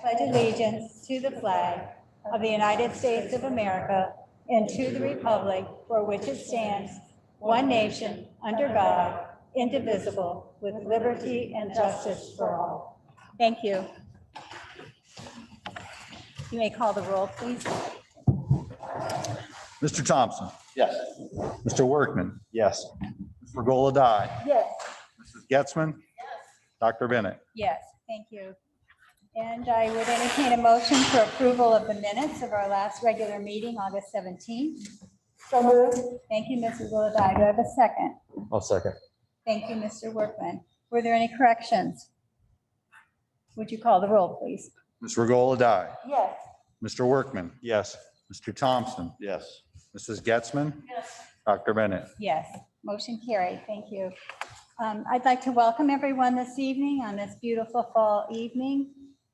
pledge allegiance to the flag of the United States of America and to the republic for which it stands, one nation, under God, indivisible, with liberty and justice for all. Thank you. You may call the roll, please. Mr. Thompson. Yes. Mr. Workman. Yes. Mr. Goladai. Yes. Mrs. Getzman. Dr. Bennett. Yes, thank you. And I would entertain a motion for approval of the minutes of our last regular meeting, August 17th. So moved. Thank you, Mrs. Goladai. Do I have a second? I'll second. Thank you, Mr. Workman. Were there any corrections? Would you call the roll, please? Ms. Regola-Dye. Yes. Mr. Workman. Yes. Mr. Thompson. Yes. Mrs. Getzman. Yes. Dr. Bennett. Yes, motion carried. Thank you. I'd like to welcome everyone this evening on this beautiful fall evening.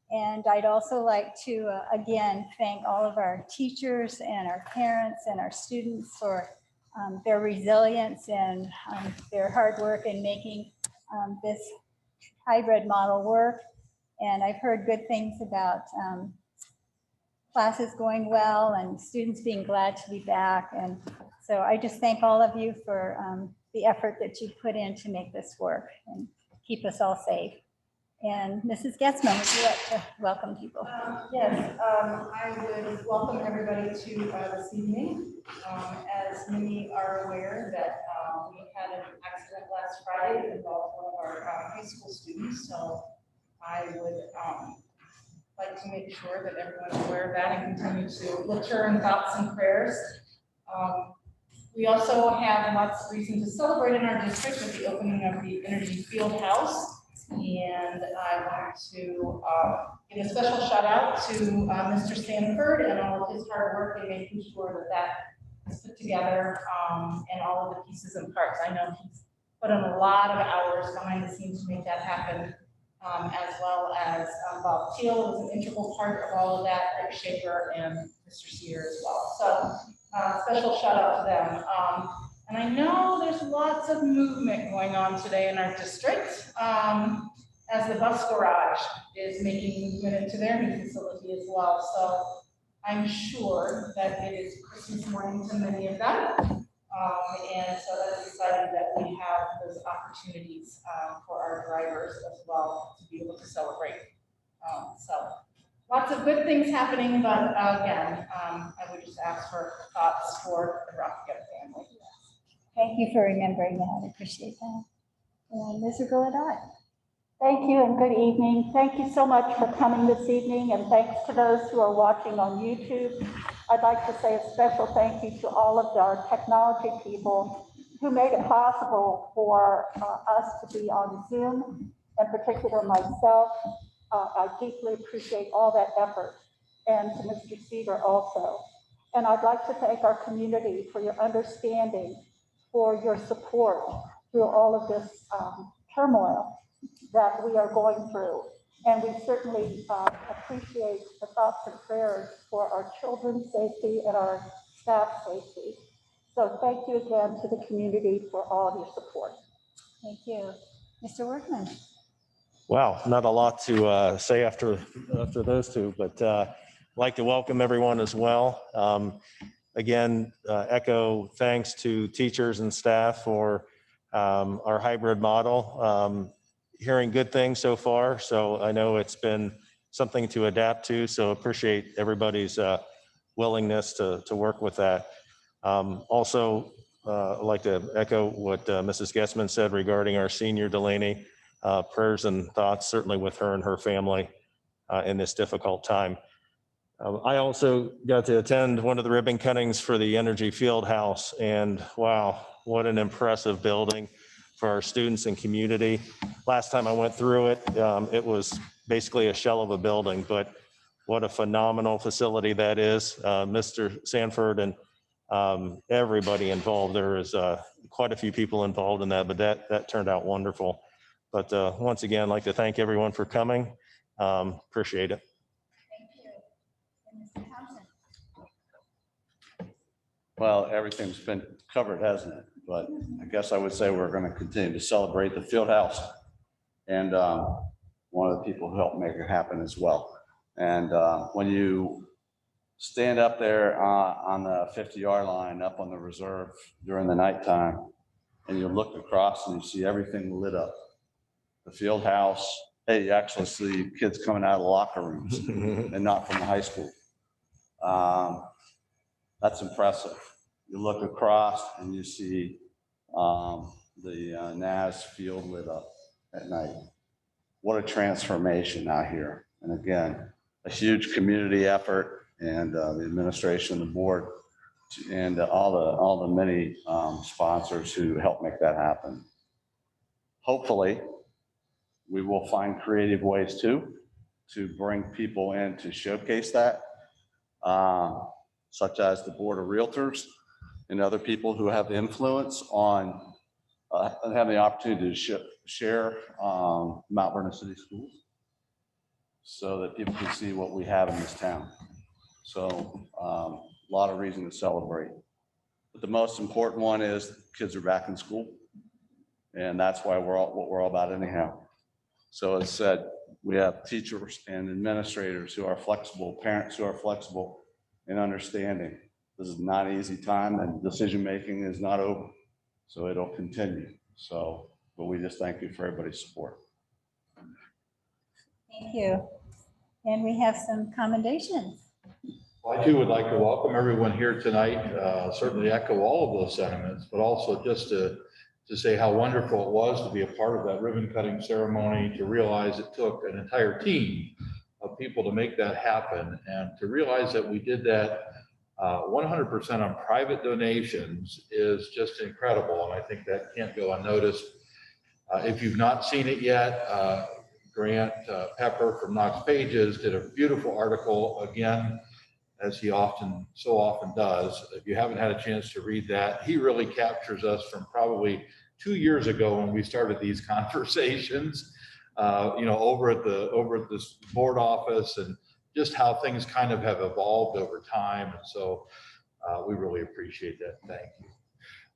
And I'd also like to, again, thank all of our teachers and our parents and our students for their resilience and their hard work in making this hybrid model work. And I've heard good things about classes going well and students being glad to be back. And so I just thank all of you for the effort that you put in to make this work and keep us all safe. And Mrs. Getzman, would you like to welcome people? Yes, I would welcome everybody to this evening. As many are aware that we had an accident last Friday that involved one of our high school students. So I would like to make sure that everyone's aware of that and continue to lift her in thoughts and prayers. We also have lots of reason to celebrate in our district with the opening of the Energy Field House. And I want to give a special shout out to Mr. Sanford and all of his hard work in making sure that that is put together and all of the pieces and parts. I know he's put in a lot of hours behind the scenes to make that happen, as well as Bob Teal was an integral part of all of that, Rick Shaker and Mr. Sear as well. So special shout out to them. And I know there's lots of movement going on today in our district as the bus garage is making movement into their new facility as well. So I'm sure that it is Christmas morning to many of them. And so that's exciting that we have those opportunities for our drivers as well to be able to celebrate. So lots of good things happening, but again, I would just ask for thoughts for the Rockett family. Thank you for remembering that. I appreciate that. And Mr. Goladai. Thank you and good evening. Thank you so much for coming this evening, and thanks to those who are watching on YouTube. I'd like to say a special thank you to all of our technology people who made it possible for us to be on Zoom, in particular myself. I deeply appreciate all that effort, and to Mr. Seaver also. And I'd like to thank our community for your understanding, for your support through all of this turmoil that we are going through. And we certainly appreciate the thoughts and prayers for our children's safety and our staff safety. So thank you again to the community for all of your support. Thank you. Mr. Workman. Wow, not a lot to say after those two, but I'd like to welcome everyone as well. Again, echo thanks to teachers and staff for our hybrid model. Hearing good things so far, so I know it's been something to adapt to, so appreciate everybody's willingness to work with that. Also, I'd like to echo what Mrs. Getzman said regarding our senior Delaney. Prayers and thoughts certainly with her and her family in this difficult time. I also got to attend one of the ribbon cuttings for the Energy Field House, and wow, what an impressive building for our students and community. Last time I went through it, it was basically a shell of a building, but what a phenomenal facility that is. Mr. Sanford and everybody involved. There is quite a few people involved in that, but that turned out wonderful. But once again, I'd like to thank everyone for coming. Appreciate it. Thank you. And Mr. Thompson. Well, everything's been covered, hasn't it? But I guess I would say we're going to continue to celebrate the field house. And one of the people who helped make it happen as well. And when you stand up there on the 50-yard line up on the reserve during the nighttime, and you look across and you see everything lit up, the field house, hey, you actually see kids coming out of the locker rooms and not from the high school. That's impressive. You look across and you see the NAS field lit up at night. What a transformation out here. And again, a huge community effort, and the administration, the board, and all the many sponsors who help make that happen. Hopefully, we will find creative ways to bring people in to showcase that, such as the Board of Realtors and other people who have influence on having the opportunity to share Mount Vernon City Schools, so that people can see what we have in this town. So a lot of reason to celebrate. But the most important one is kids are back in school. And that's why what we're all about anyhow. So as said, we have teachers and administrators who are flexible, parents who are flexible and understanding. This is not an easy time, and decision-making is not over. So it'll continue. So, but we just thank you for everybody's support. Thank you. And we have some commendations. Well, I too would like to welcome everyone here tonight, certainly echo all of those sentiments, but also just to say how wonderful it was to be a part of that ribbon cutting ceremony, to realize it took an entire team of people to make that happen, and to realize that we did that 100% on private donations is just incredible. And I think that can't go unnoticed. If you've not seen it yet, Grant Pepper from Knox Pages did a beautiful article, again, as he so often does. If you haven't had a chance to read that, he really captures us from probably 2 years ago when we started these conversations, over at this board office, and just how things kind of have evolved over time. And so we really appreciate that. Thank you.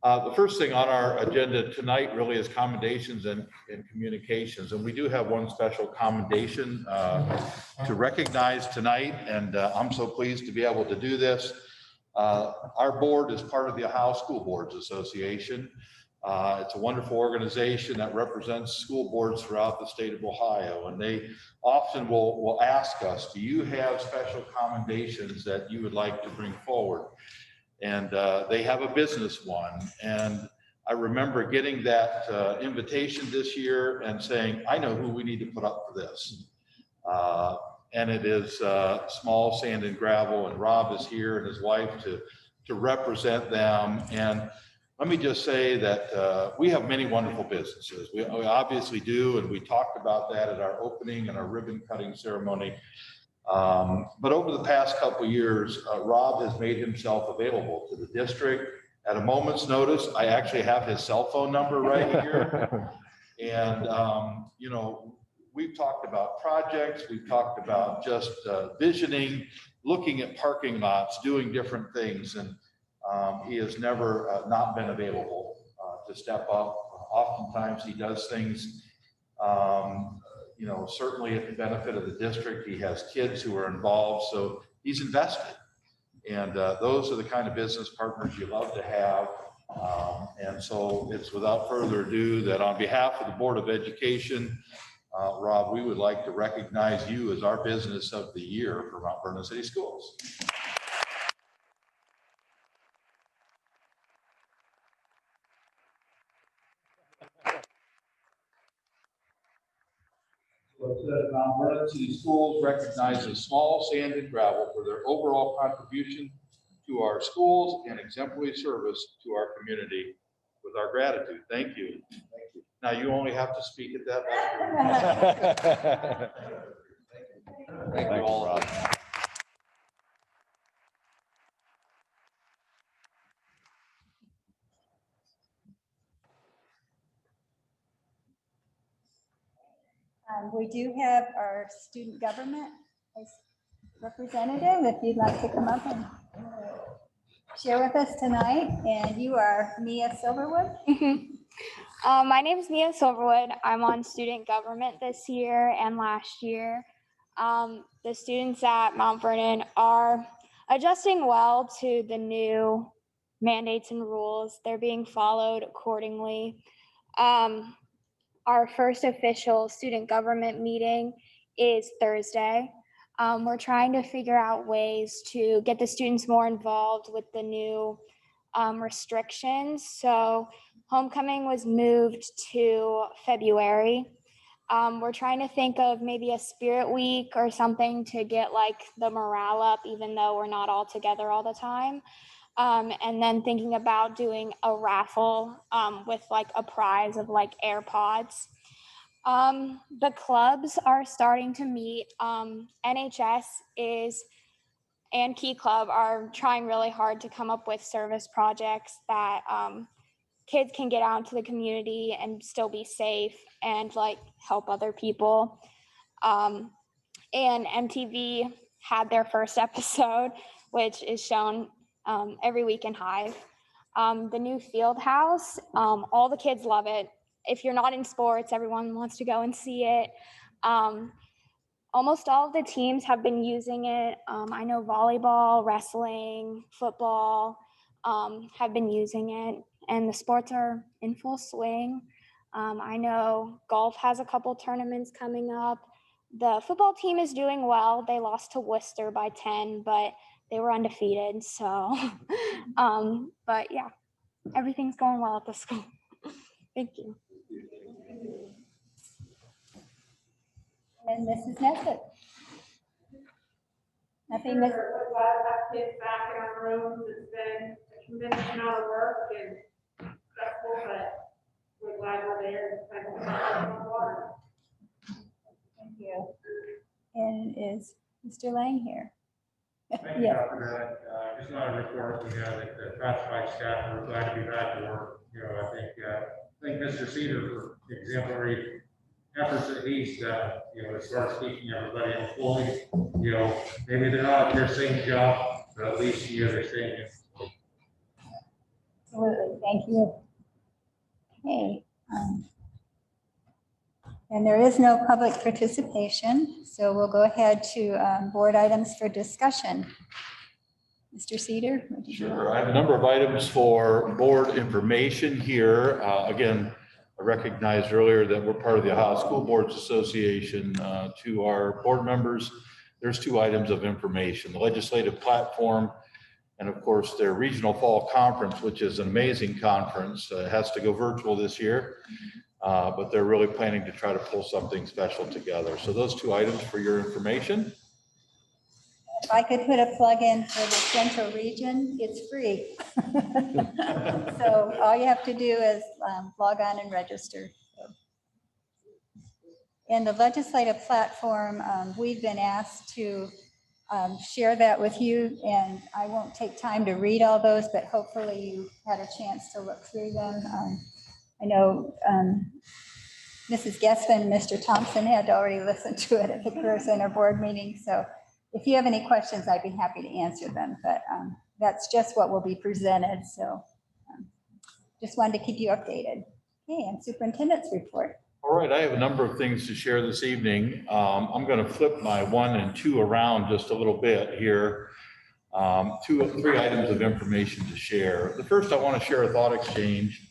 The first thing on our agenda tonight really is commendations and communications. And we do have one special commendation to recognize tonight. And I'm so pleased to be able to do this. Our board is part of the Ohio School Boards Association. It's a wonderful organization that represents school boards throughout the state of Ohio. And they often will ask us, do you have special commendations that you would like to bring forward? And they have a business one. And I remember getting that invitation this year and saying, I know who we need to put up for this. And it is Small Sand and Gravel, and Rob is here and his wife to represent them. And let me just say that we have many wonderful businesses. We obviously do, and we talked about that at our opening and our ribbon cutting ceremony. But over the past couple of years, Rob has made himself available to the district at a moment's notice. I actually have his cell phone number right here. And, we've talked about projects. We've talked about just visioning, looking at parking lots, doing different things. And he has never not been available to step up. Oftentimes he does things certainly at the benefit of the district. He has kids who are involved, so he's invested. And those are the kind of business partners you love to have. And so it's without further ado that on behalf of the Board of Education, Rob, we would like to recognize you as our Business of the Year for Mount Vernon City Schools. Mount Vernon City Schools recognizes Small Sand and Gravel for their overall contribution to our schools and exemplary service to our community. With our gratitude, thank you. Thank you. Now you only have to speak at that level. Thank you all. Rob. We do have our student government representative, if you'd like to come up and share with us tonight. And you are Mia Silverwood. My name is Mia Silverwood. I'm on student government this year and last year. The students at Mount Vernon are adjusting well to the new mandates and rules. They're being followed accordingly. Our first official student government meeting is Thursday. We're trying to figure out ways to get the students more involved with the new restrictions. So homecoming was moved to February. We're trying to think of maybe a spirit week or something to get like the morale up, even though we're not all together all the time. And then thinking about doing a raffle with like a prize of like AirPods. The clubs are starting to meet. NHS and Key Club are trying really hard to come up with service projects that kids can get out into the community and still be safe and like help other people. And MTV had their first episode, which is shown every week in Hive. The new field house, all the kids love it. If you're not in sports, everyone wants to go and see it. Almost all of the teams have been using it. I know volleyball, wrestling, football have been using it, and the sports are in full swing. I know golf has a couple tournaments coming up. The football team is doing well. They lost to Worcester by 10, but they were undefeated. So, but yeah, everything's going well at the school. Thank you. And Mrs. Nesbitt. Nothing, Miss. We're glad to have kids back in our rooms. It's been a tremendous amount of work and stressful, but we're glad we're there. And water. Thank you. And is Mr. Lang here? Thank you, Yes. Dr. Bennett. Just want to report, that the classified staff are glad to be back to work. I think Mr. Cedar for exemplary efforts at least, to start keeping everybody employed. Maybe they're not at their same job, but at least, they're staying in. Absolutely. Thank you. Okay. And there is no public participation, so we'll go ahead to board items for discussion. Mr. Cedar? would you- Sure. I have a number of items for board information here. Again, I recognized earlier that we're part of the Ohio School Boards Association. To our board members, there's two items of information: the legislative platform, and of course their regional fall conference, which is an amazing conference. It has to go virtual this year, but they're really planning to try to pull something special together. So those two items for your information. If I could put a plug in for the central region, it's free. So all you have to do is log on and register. In the legislative platform, we've been asked to share that with you, and I won't take time to read all those, but hopefully you had a chance to look through them. I know Mrs. Guestman and Mr. Thompson had already listened to it at the Career Center board meeting, so if you have any questions, I'd be happy to answer them, but that's just what will be presented. So just wanted to keep you updated. Okay, and superintendent's report. All right, I have a number of things to share this evening. I'm going to flip my 1 and 2 around just a little bit here. 3 items of information to share. The first, I want to share a thought exchange.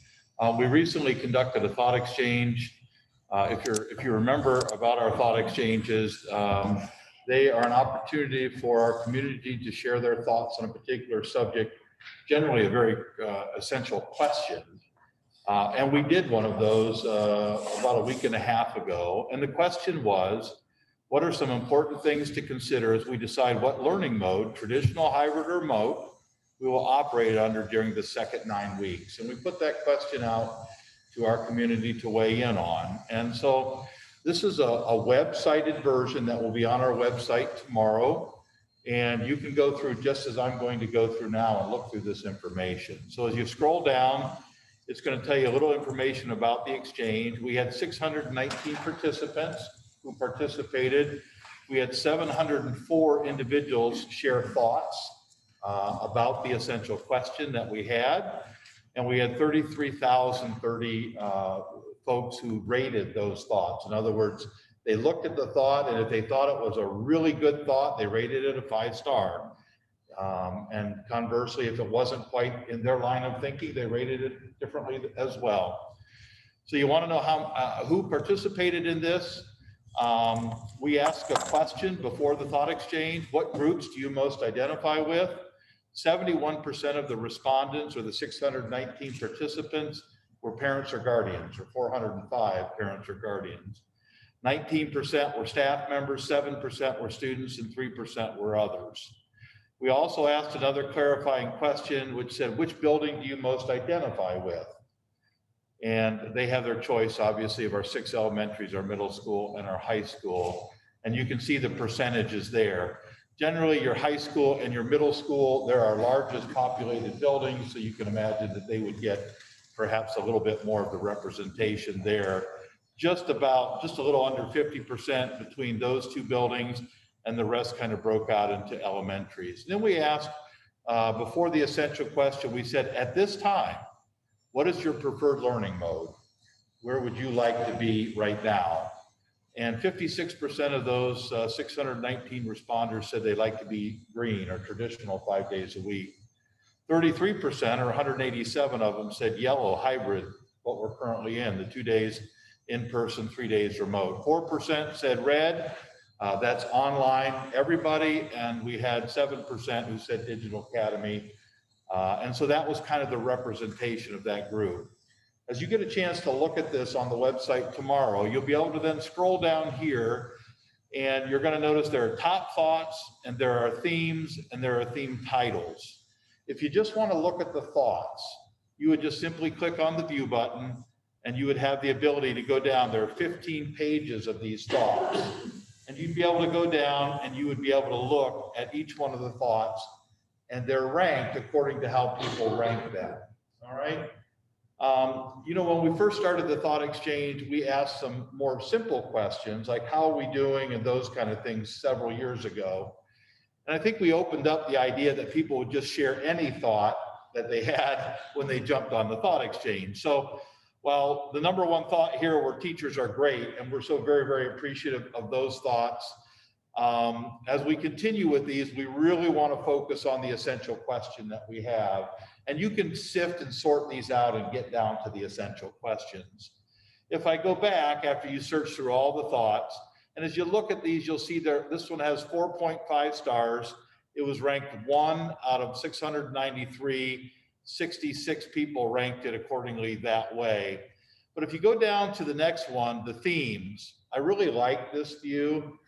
We recently conducted a thought exchange. If you remember about our thought exchanges, they are an opportunity for our community to share their thoughts on a particular subject, generally a very essential question. And we did one of those about a week and a half ago. And the question was, what are some important things to consider as we decide what learning mode, traditional, hybrid, or remote, we will operate under during the second 9 weeks? And we put that question out to our community to weigh in on. And so this is a web-cited version that will be on our website tomorrow. And you can go through just as I'm going to go through now and look through this information. So as you scroll down, it's going to tell you a little information about the exchange. We had 619 participants who participated. We had 704 individuals share thoughts about the essential question that we had. And we had 33,030 folks who rated those thoughts. In other words, They looked at the thought, and if they thought it was a really good thought, they rated it a 5-star. And conversely, if it wasn't quite in their line of thinking, they rated it differently as well. So you want to know how who participated in this? We asked a question before the thought exchange. What groups do you most identify with? 71% of the respondents, or the 619 participants, were parents or guardians, or 405 parents or guardians. 19% were staff members, 7% were students, and 3% were others. We also asked another clarifying question, which said, which building do you most identify with? And they have their choice, obviously, of our 6 elementaries, our middle school, and our high school. And you can see the percentages there. Generally, your high school and your middle school, they're our largest populated buildings, so you can imagine that they would get perhaps a little bit more of the representation there. Just a little under 50% between those 2 buildings, and the rest kind of broke out into elementaries. Then we asked, before the essential question, we said, at this time, what is your preferred learning mode? Where would you like to be right now? And 56% of those 619 responders said they like to be green, or traditional 5 days a week. 33%, or 187 of them, said yellow, hybrid, what we're currently in, the 2 days in person, 3 days remote. 4% said red, that's online, everybody, and we had 7% who said Digital Academy. And so that was kind of the representation of that group. As you get a chance to look at this on the website tomorrow, you'll be able to then scroll down here, and you're going to notice there are top thoughts, and there are themes, and there are theme titles. If you just want to look at the thoughts, you would just simply click on the view button, and you would have the ability to go down. There are 15 pages of these thoughts. And you'd be able to go down, and you would be able to look at each one of the thoughts, and they're ranked according to how people rank them. All right. You know, when we first started the thought exchange, we asked some more simple questions like, how are we doing, and those kind of things several years ago. And I think we opened up the idea that people would just share any thought that they had when they jumped on the thought exchange. So while the number one thought here were teachers are great, and we're so very, very appreciative of those thoughts, as we continue with these, we really want to focus on the essential question that we have. And you can sift and sort these out and get down to the essential questions. If I go back after you search through all the thoughts, and as you look at these, you'll see there, this one has 4.5 stars. It was ranked 1 out of 693. 66 people ranked it accordingly that way. But if you go down to the next one, the themes, I really like this view.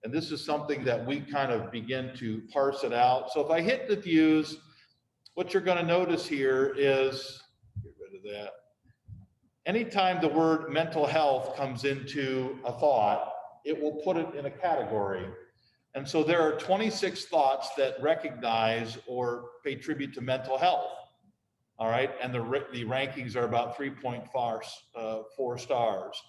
And this is something that we kind of begin to parse it out. So if I hit the views, what you're going to notice here is, get rid of that. Anytime the word mental health comes into a thought, it will put it in a category. And so there are 26 thoughts that recognize or pay tribute to mental health. All right, and the rankings are about 3.4 stars.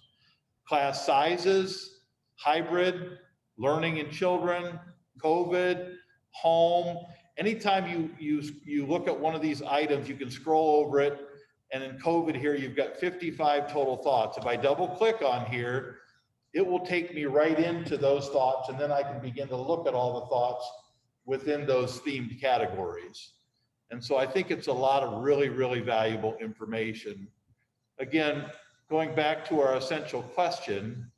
Class sizes, hybrid, learning in children, COVID, home. Anytime you look at one of these items, you can scroll over it. And in COVID here, you've got 55 total thoughts. If I double click on here, it will take me right into those thoughts. And then I can begin to look at all the thoughts within those themed categories. And so I think it's a lot of really, really valuable information. Again, going back to our essential question,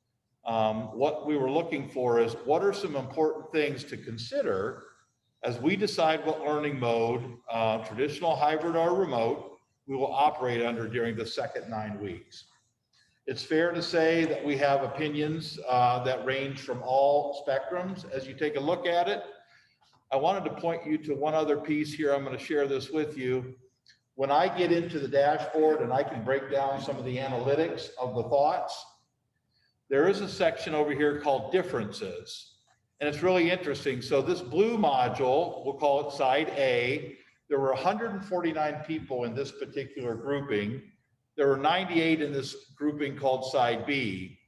what we were looking for is, what are some important things to consider as we decide what learning mode, traditional, hybrid, or remote, we will operate under during the second 9 weeks. It's fair to say that we have opinions that range from all spectrums as you take a look at it. I wanted to point you to one other piece here. I'm going to share this with you. When I get into the dashboard and I can break down some of the analytics of the thoughts, there is a section over here called differences. And it's really interesting. So this blue module, we'll call it side A. There were 149 people in this particular grouping. There were 98 in this grouping called side B.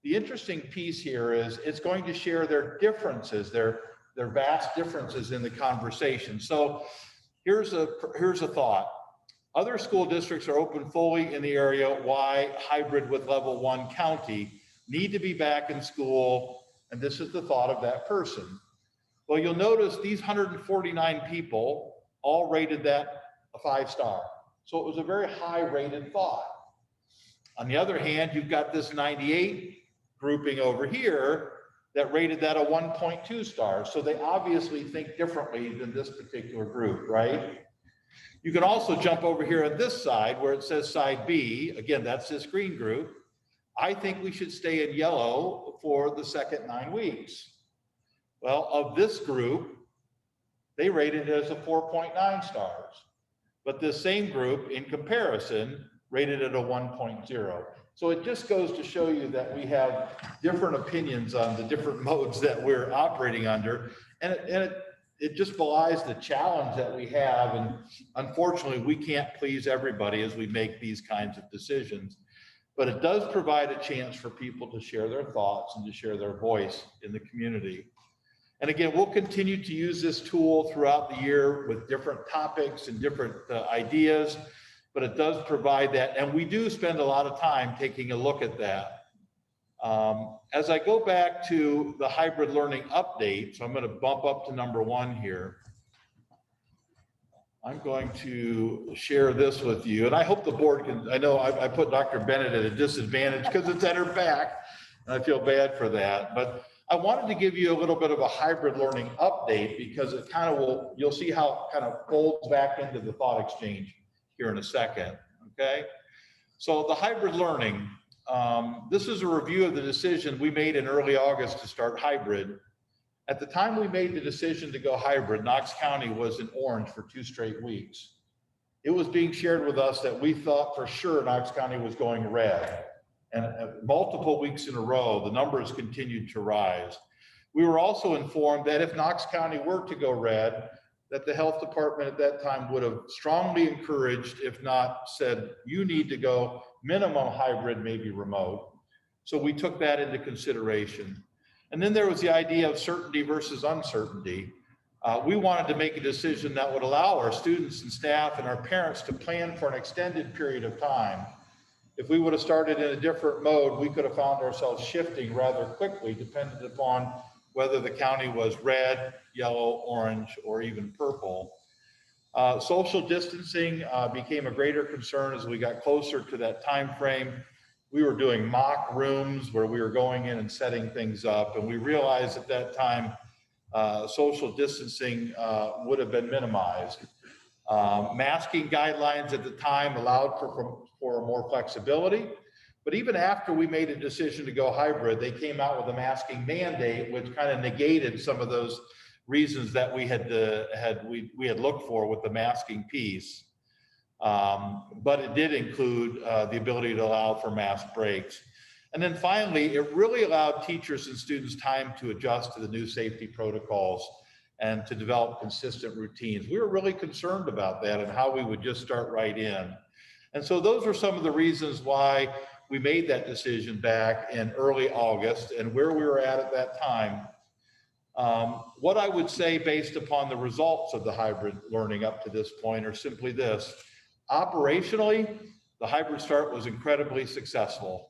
The interesting piece here is it's going to share their differences, their vast differences in the conversation. So here's a thought. Other school districts are open fully in the area. Why hybrid with level 1 county? need to be back in school, and this is the thought of that person. Well, you'll notice these 149 people all rated that a 5-star. So it was a very high rated thought. On the other hand, you've got this 98 grouping over here that rated that a 1.2 stars. So they obviously think differently than this particular group, right? You can also jump over here on this side where it says side B. Again, that's this green group. I think we should stay in yellow for the second 9 weeks. Well, of this group, they rated it as a 4.9 stars. But this same group, in comparison, rated it a 1.0. So it just goes to show you that we have different opinions on the different modes that we're operating under. And it just belies the challenge that we have. And unfortunately, we can't please everybody as we make these kinds of decisions. But it does provide a chance for people to share their thoughts and to share their voice in the community. And again, we'll continue to use this tool throughout the year with different topics and different ideas, but it does provide that. And we do spend a lot of time taking a look at that. As I go back to the hybrid learning update, so I'm going to bump up to number 1 here. I'm going to share this with you, and I hope the board can. I know I put Dr. Bennett at a disadvantage because it's at her back, and I feel bad for that. But I wanted to give you a little bit of a hybrid learning update because it kind of you'll see how it kind of folds back into the thought exchange here in a second, okay? So the hybrid learning, this is a review of the decision we made in early August to start hybrid. At the time we made the decision to go hybrid, Knox County was in orange for 2 straight weeks. It was being shared with us that we thought for sure Knox County was going red. And multiple weeks in a row, the numbers continued to rise. We were also informed that if Knox County were to go red, that the health department at that time would have strongly encouraged, if not said, you need to go minimum hybrid, maybe remote. So we took that into consideration. And then there was the idea of certainty versus uncertainty. We wanted to make a decision that would allow our students and staff and our parents to plan for an extended period of time. If we would have started in a different mode, we could have found ourselves shifting rather quickly, dependent upon whether the county was red, yellow, orange, or even purple. Social distancing became a greater concern as we got closer to that time frame. We were doing mock rooms where we were going in and setting things up, and we realized at that time social distancing would have been minimized. Masking guidelines at the time allowed for more flexibility, but even after we made a decision to go hybrid, they came out with a masking mandate, which kind of negated some of those reasons that we had looked for with the masking piece. But it did include the ability to allow for mask breaks. And then finally, it really allowed teachers and students time to adjust to the new safety protocols and to develop consistent routines. We were really concerned about that and how we would just start right in. And so those were some of the reasons why we made that decision back in early August and where we were at that time. What I would say based upon the results of the hybrid learning up to this point are simply this. Operationally, the hybrid start was incredibly successful.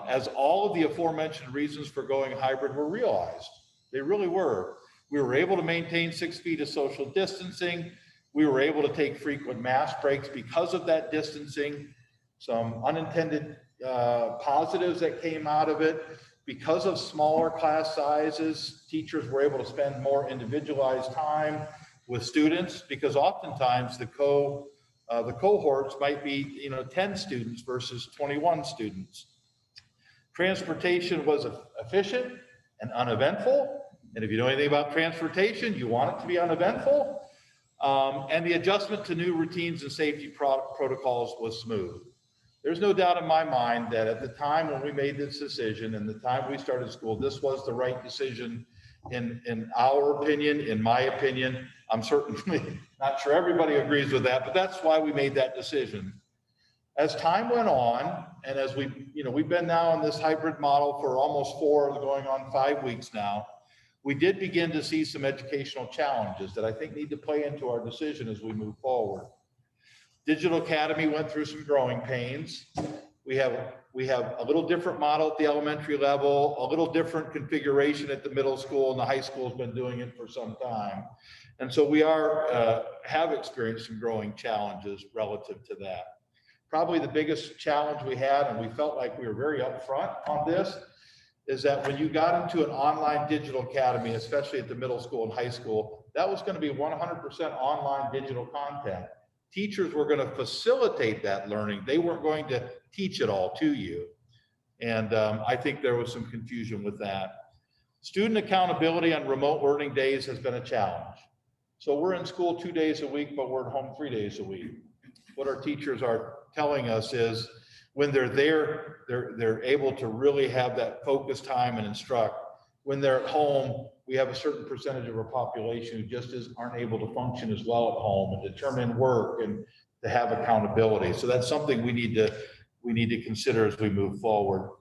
As all of the aforementioned reasons for going hybrid were realized, they really were. We were able to maintain 6 feet of social distancing. We were able to take frequent mask breaks because of that distancing. Some unintended positives that came out of it. Because of smaller class sizes, teachers were able to spend more individualized time with students because oftentimes the cohorts might be 10 students versus 21 students. Transportation was efficient and uneventful. And if you know anything about transportation, you want it to be uneventful. And the adjustment to new routines and safety protocols was smooth. There's no doubt in my mind that at the time when we made this decision and the time we started school, this was the right decision in our opinion, in my opinion. I'm certainly not sure everybody agrees with that, but that's why we made that decision. As time went on, and as we've been now in this hybrid model for almost 4, going on 5 weeks now, we did begin to see some educational challenges that I think need to play into our decision as we move forward. Digital Academy went through some growing pains. We have a little different model at the elementary level, a little different configuration at the middle school, and the high school's been doing it for some time. And so we have experienced some growing challenges relative to that. Probably the biggest challenge we had, and we felt like we were very upfront on this, is that when you got into an online digital academy, especially at the middle school and high school, that was going to be 100% online digital content. Teachers were going to facilitate that learning. They weren't going to teach it all to you. And I think there was some confusion with that. Student accountability on remote learning days has been a challenge. So we're in school 2 days a week, but we're at home 3 days a week. What our teachers are telling us is when they're there, they're able to really have that focus time and instruct. When they're at home, we have a certain percentage of our population who just aren't able to function as well at home and to turn in work and to have accountability. So that's something we need to consider as we move forward.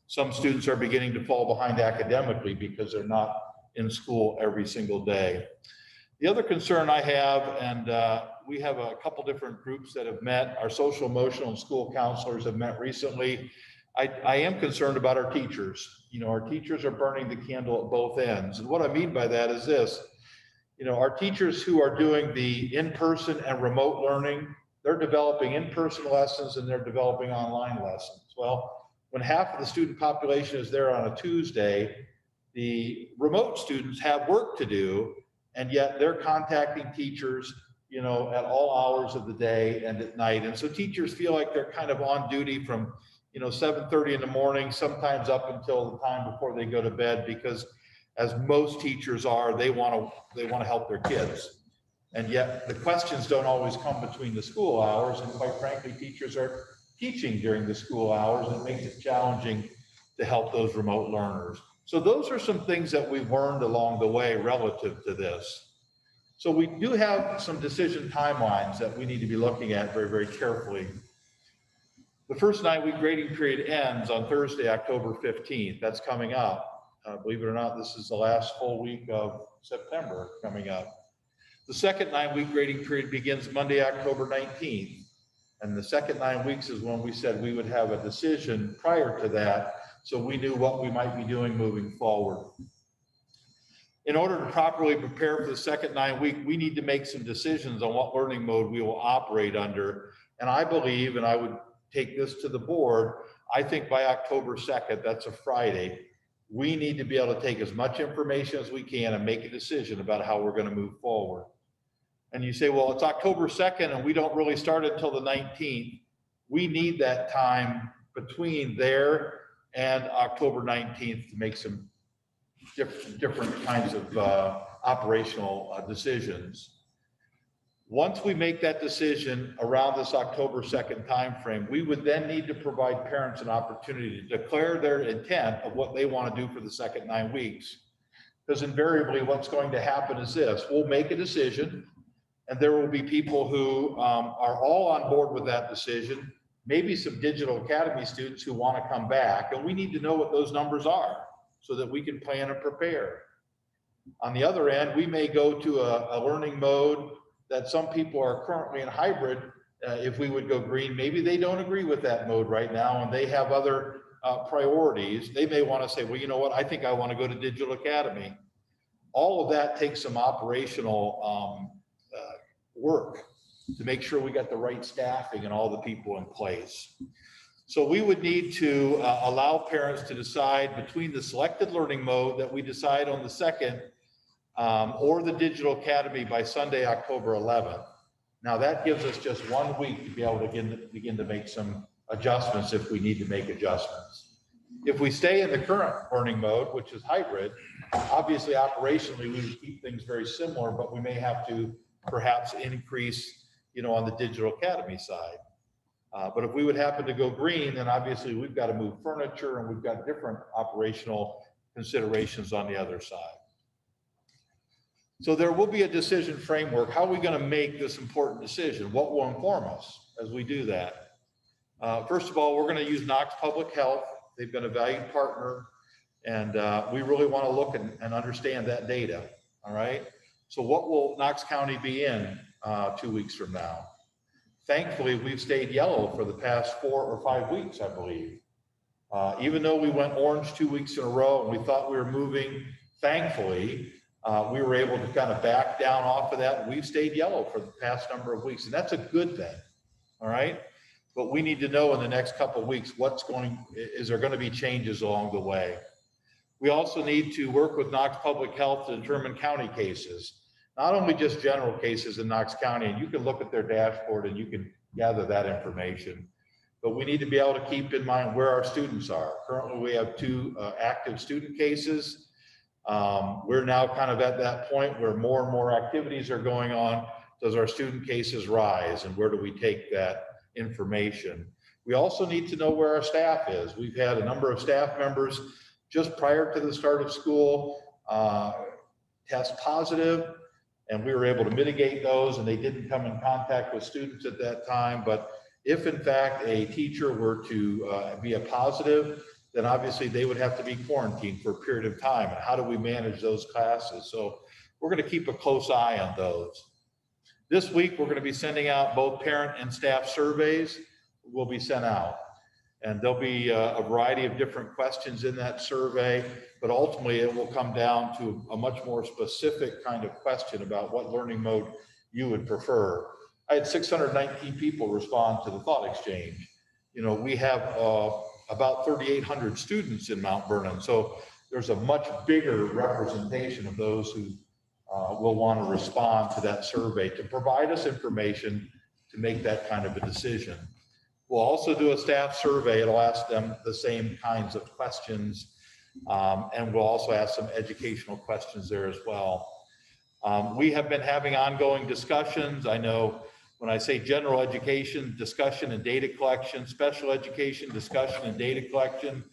Some students are beginning to fall behind academically because they're not in school every single day. The other concern I have, and we have a couple different groups that have met, our social, emotional, and school counselors have met recently. I am concerned about our teachers. You know, our teachers are burning the candle at both ends. And what I mean by that is this, you know, our teachers who are doing the in-person and remote learning, they're developing in-person lessons and they're developing online lessons. Well, when half of the student population is there on a Tuesday, the remote students have work to do, and yet they're contacting teachers, you know, at all hours of the day and at night. And so teachers feel like they're kind of on duty from, you know, 7:30 in the morning, sometimes up until the time before they go to bed, because as most teachers are, they want to help their kids. And yet the questions don't always come between the school hours. And quite frankly, teachers are teaching during the school hours, and it makes it challenging to help those remote learners. So those are some things that we've learned along the way relative to this. So we do have some decision timelines that we need to be looking at very, very carefully. The first 9-week grading period ends on Thursday, October 15th. That's coming up. Believe it or not, this is the last full week of September coming up. The second 9-week grading period begins Monday, October 19th. And the second 9 weeks is when we said we would have a decision prior to that, so we knew what we might be doing moving forward. In order to properly prepare for the second 9 week, we need to make some decisions on what learning mode we will operate under. And I believe, and I would take this to the board, I think by October 2nd, that's a Friday, we need to be able to take as much information as we can and make a decision about how we're going to move forward. And you say, well, it's October 2nd and we don't really start until the 19th. We need that time between there and October 19th to make some different kinds of operational decisions. Once we make that decision around this October 2nd timeframe, we would then need to provide parents an opportunity to declare their intent of what they want to do for the second 9 weeks. Because invariably what's going to happen is this: we'll make a decision, and there will be people who are all on board with that decision, maybe some Digital Academy students who want to come back, and we need to know what those numbers are so that we can plan and prepare. On the other end, we may go to a learning mode that some people are currently in hybrid. If we would go green, maybe they don't agree with that mode right now and they have other priorities. They may want to say, well, you know what, I think I want to go to Digital Academy. All of that takes some operational work to make sure we got the right staffing and all the people in place. So we would need to allow parents to decide between the selected learning mode that we decide on the 2nd or the Digital Academy by Sunday, October 11th. Now that gives us just 1 week to be able to begin to make some adjustments if we need to make adjustments. If we stay in the current learning mode, which is hybrid, obviously operationally we would keep things very similar, but we may have to perhaps increase, you know, on the Digital Academy side. But if we would happen to go green, then obviously we've got to move furniture and we've got different operational considerations on the other side. So there will be a decision framework. How are we going to make this important decision? What will inform us as we do that? First of all, we're going to use Knox Public Health. They've been a valued partner, and we really want to look and understand that data. All right. So what will Knox County be in 2 weeks from now? thankfully, we've stayed yellow for the past 4 or 5 weeks, I believe. Even though we went orange 2 weeks in a row and we thought we were moving, thankfully, we were able to kind of back down off of that. We've stayed yellow for the past number of weeks, and that's a good thing, all right? But we need to know in the next couple of weeks is there going to be changes along the way? We also need to work with Knox Public Health to determine county cases, not only just general cases in Knox County, and you can look at their dashboard and you can gather that information. But we need to be able to keep in mind where our students are. Currently, we have 2 active student cases. We're now kind of at that point where more and more activities are going on. Does our student cases rise, and where do we take that information? We also need to know where our staff is. We've had a number of staff members just prior to the start of school test positive, and we were able to mitigate those, and they didn't come in contact with students at that time. But if in fact a teacher were to be a positive, then obviously they would have to be quarantined for a period of time. And how do we manage those classes? So we're going to keep a close eye on those. This week, we're going to be sending out both parent and staff surveys will be sent out. And there'll be a variety of different questions in that survey, but ultimately it will come down to a much more specific kind of question about what learning mode you would prefer. I had 619 people respond to the thought exchange. You know, we have about 3,800 students in Mount Vernon, so there's a much bigger representation of those who will want to respond to that survey to provide us information to make that kind of a decision. We'll also do a staff survey. It'll ask them the same kinds of questions, and we'll also ask some educational questions there as well. We have been having ongoing discussions. I know when I say general education, discussion and data collection, special education, discussion and data collection,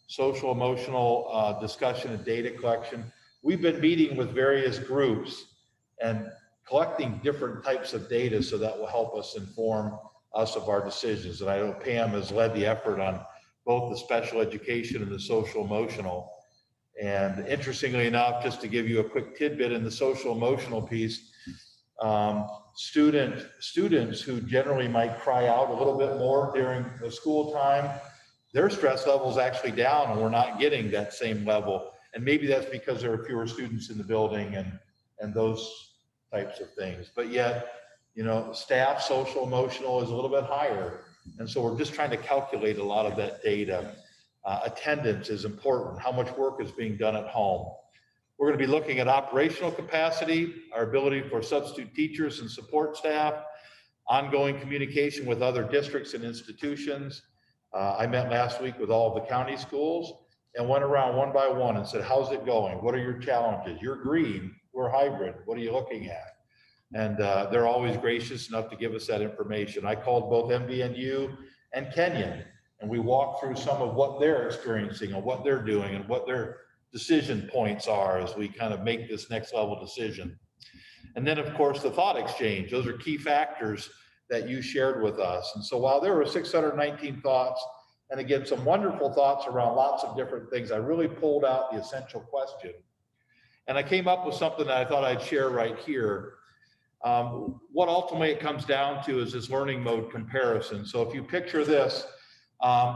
social emotional discussion and data collection. We've been meeting with various groups and collecting different types of data so that will help us inform us of our decisions. And I know Pam has led the effort on both the special education and the social emotional. And interestingly enough, just to give you a quick tidbit in the social emotional piece, students who generally might cry out a little bit more during the school time, their stress level is actually down, and we're not getting that same level. And maybe that's because there are fewer students in the building and those types of things. But yet, you know, staff social emotional is a little bit higher. And so we're just trying to calculate a lot of that data. Attendance is important. How much work is being done at home? We're going to be looking at operational capacity, our ability for substitute teachers and support staff, ongoing communication with other districts and institutions. I met last week with all of the county schools and went around one by one and said, how's it going? What are your challenges? You're green, we're hybrid. What are you looking at? And they're always gracious enough to give us that information. I called both MVNU and Kenyon, and we walked through some of what they're experiencing and what they're doing and what their decision points are as we kind of make this next level decision. And then, of course, the thought exchange. Those are key factors that you shared with us. And so while there were 619 thoughts, and again, some wonderful thoughts around lots of different things, I really pulled out the essential question. And I came up with something that I thought I'd share right here. What ultimately it comes down to is this learning mode comparison. So if you picture this,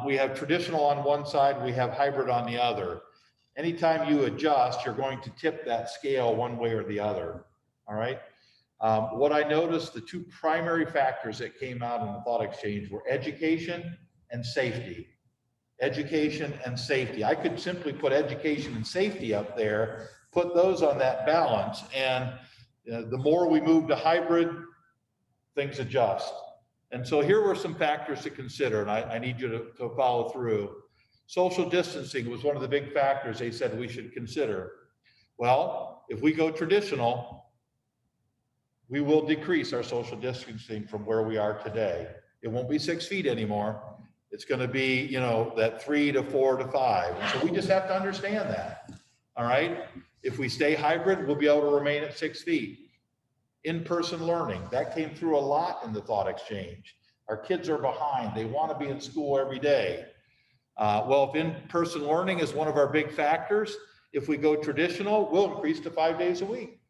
we have traditional on one side, we have hybrid on the other. Anytime you adjust, you're going to tip that scale one way or the other, all right? What I noticed, the 2 primary factors that came out in the thought exchange were education and safety. Education and safety. I could simply put education and safety up there, put those on that balance, and the more we move to hybrid, things adjust. And so here were some factors to consider, and I need you to follow through. Social distancing was one of the big factors they said we should consider. Well, if we go traditional, we will decrease our social distancing from where we are today. It won't be 6 feet anymore. It's going to be, you know, that 3 to 4 to 5. And so we just have to understand that. All right. If we stay hybrid, we'll be able to remain at 6 feet. In-person learning, that came through a lot in the thought exchange. Our kids are behind. They want to be in school every day. Well, if in-person learning is one of our big factors, if we go traditional, we'll increase to 5 days a week.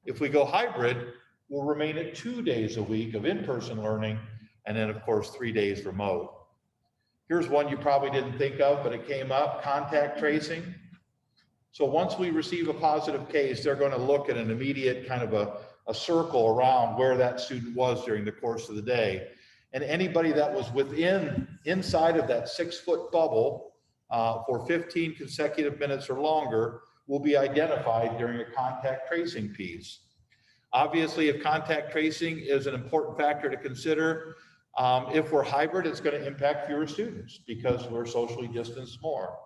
If we go hybrid, will remain at 2 days a week of in-person learning, and then of course 3 days remote. Here's one you probably didn't think of, but it came up: contact tracing. So once we receive a positive case, they're going to look at an immediate kind of a circle around where that student was during the course of the day. And anybody that was inside of that 6-foot bubble for 15 consecutive minutes or longer will be identified during a contact tracing piece. Obviously, if contact tracing is an important factor to consider, if we're hybrid, it's going to impact fewer students because we're socially distanced more.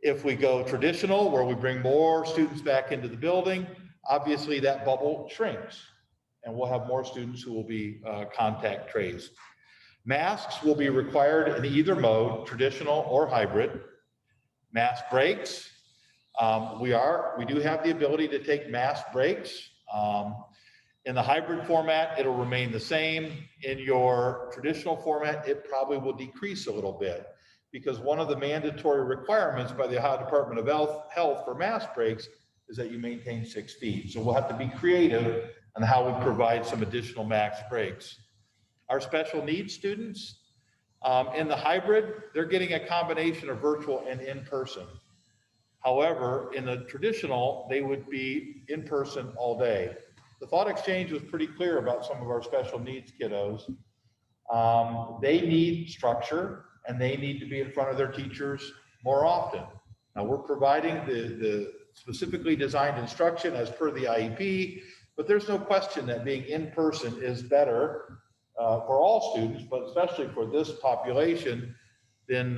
If we go traditional, where we bring more students back into the building, obviously that bubble shrinks and we'll have more students who will be contact traced. Masks will be required in either mode, traditional or hybrid. Mask breaks. We do have the ability to take mask breaks. In the hybrid format, it'll remain the same. In your traditional format, it probably will decrease a little bit, because one of the mandatory requirements by the Ohio Department of Health for mask breaks is that you maintain 6 feet. So we'll have to be creative on how we provide some additional mask breaks. Our special needs students, in the hybrid, they're getting a combination of virtual and in-person. However, in the traditional, they would be in person all day. The thought exchange was pretty clear about some of our special needs kiddos. They need structure and they need to be in front of their teachers more often. Now, we're providing the specifically designed instruction as per the IEP, but there's no question that being in person is better for all students, but especially for this population than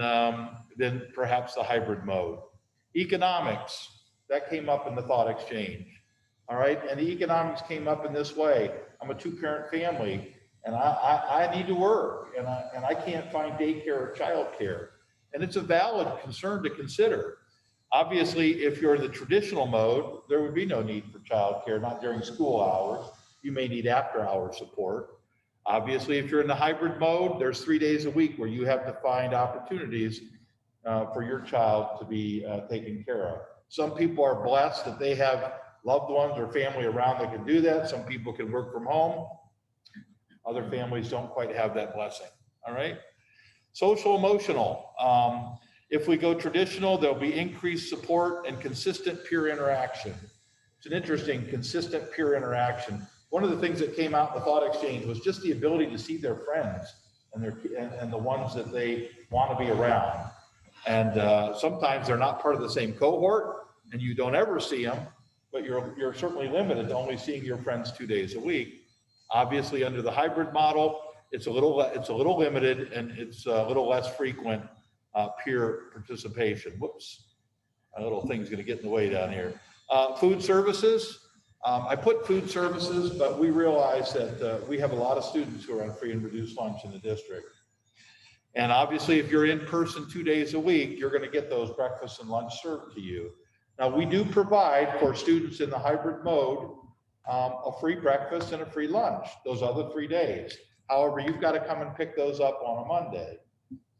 perhaps the hybrid mode. Economics, that came up in the thought exchange. All right, and the economics came up in this way: I'm a 2-parent family, and I need to work, and I can't find daycare or childcare, and it's a valid concern to consider. Obviously, if you're in the traditional mode, there would be no need for childcare, not during school hours. You may need after-hour support. Obviously, if you're in the hybrid mode, there's 3 days a week where you have to find opportunities for your child to be taken care of. Some people are blessed that they have loved ones or family around that can do that. Some people can work from home. Other families don't quite have that blessing. All right. Social emotional. If we go traditional, there'll be increased support and consistent peer interaction. It's an interesting, consistent peer interaction. One of the things that came out in the thought exchange was just the ability to see their friends and the ones that they want to be around. And sometimes they're not part of the same cohort and you don't ever see them, but you're certainly limited to only seeing your friends 2 days a week. Obviously, under the hybrid model, it's a little limited and it's a little less frequent peer participation. Whoops, my little thing's going to get in the way down here. Food services. I put food services, but we realize that we have a lot of students who are on free and reduced lunch in the district. And obviously, if you're in person 2 days a week, you're going to get those breakfast and lunch served to you. Now, we do provide for students in the hybrid mode a free breakfast and a free lunch those other 3 days. However, you've got to come and pick those up on a Monday.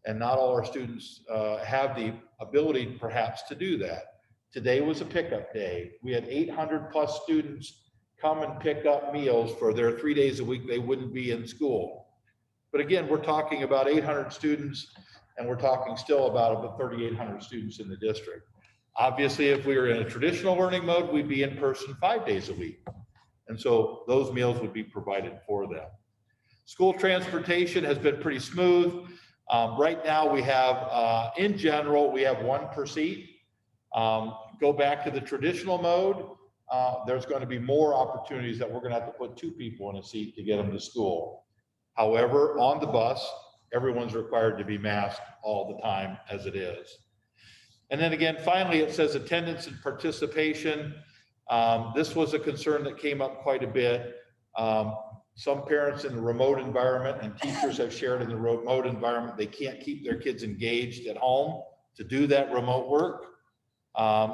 And not all our students have the ability perhaps to do that. Today was a pickup day. We had 800 plus students come and pick up meals for their 3 days a week they wouldn't be in school. But again, we're talking about 800 students, and we're talking still about 3,800 students in the district. Obviously, if we were in a traditional learning mode, we'd be in person 5 days a week. And so those meals would be provided for them. School transportation has been pretty smooth. Right now we have, in general, we have 1 per seat. Go back to the traditional mode, there's going to be more opportunities that we're going to have to put 2 people in a seat to get them to school. However, on the bus, everyone's required to be masked all the time as it is. And then again, finally, it says attendance and participation. This was a concern that came up quite a bit. Some parents in the remote environment and teachers have shared in the remote environment, they can't keep their kids engaged at home to do that remote work.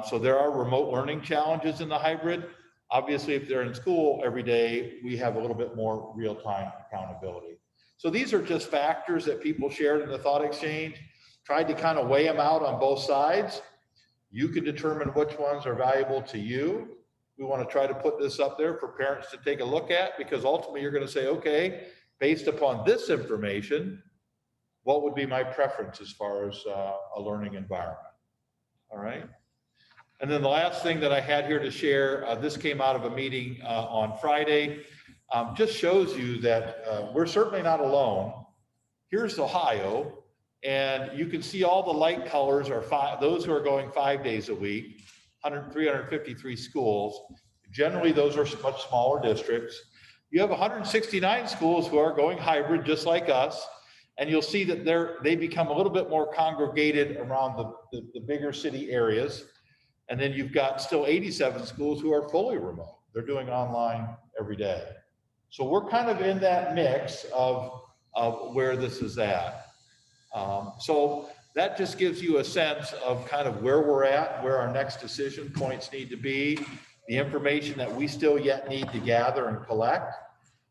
So there are remote learning challenges in the hybrid. Obviously, if they're in school every day, we have a little bit more real-time accountability. So these are just factors that people shared in the thought exchange, tried to kind of weigh them out on both sides. You can determine which ones are valuable to you. We want to try to put this up there for parents to take a look at, because ultimately you're going to say, okay, based upon this information, what would be my preference as far as a learning environment? All right. And then the last thing that I had here to share, this came out of a meeting on Friday, just shows you that we're certainly not alone. Here's Ohio, and you can see all the light colors are those who are going 5 days a week, 353 schools. Generally, those are much smaller districts. You have 169 schools who are going hybrid, just like us. And you'll see that they become a little bit more congregated around the bigger city areas. And then you've got still 87 schools who are fully remote. They're doing online every day. So we're kind of in that mix of where this is at. So that just gives you a sense of kind of where we're at, where our next decision points need to be, the information that we still yet need to gather and collect.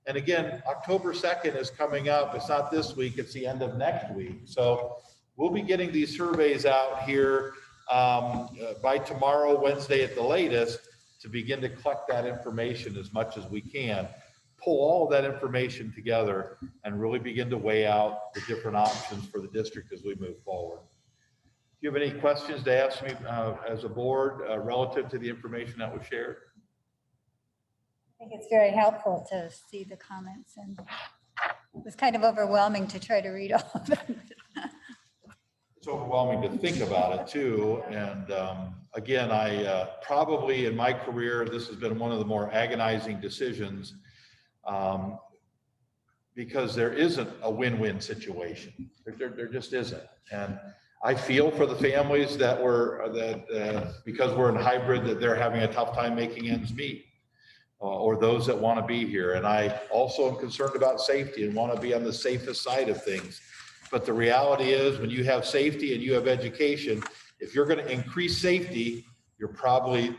And again, October 2nd is coming up. It's not this week, it's the end of next week. So we'll be getting these surveys out here by tomorrow, Wednesday at the latest, to begin to collect that information as much as we can, pull all of that information together and really begin to weigh out the different options for the district as we move forward. Do you have any questions to ask me as a board relative to the information that was shared? I think it's very helpful to see the comments, and it was kind of overwhelming to try to read all of them. It's overwhelming to think about it too. And again, I probably in my career, this has been one of the more agonizing decisions because there isn't a win-win situation. There just isn't. And I feel for the families that because we're in hybrid, that they're having a tough time making ends meet. Or those that want to be here. And I also am concerned about safety and want to be on the safest side of things. But the reality is, when you have safety and you have education, if you're going to increase safety, you're probably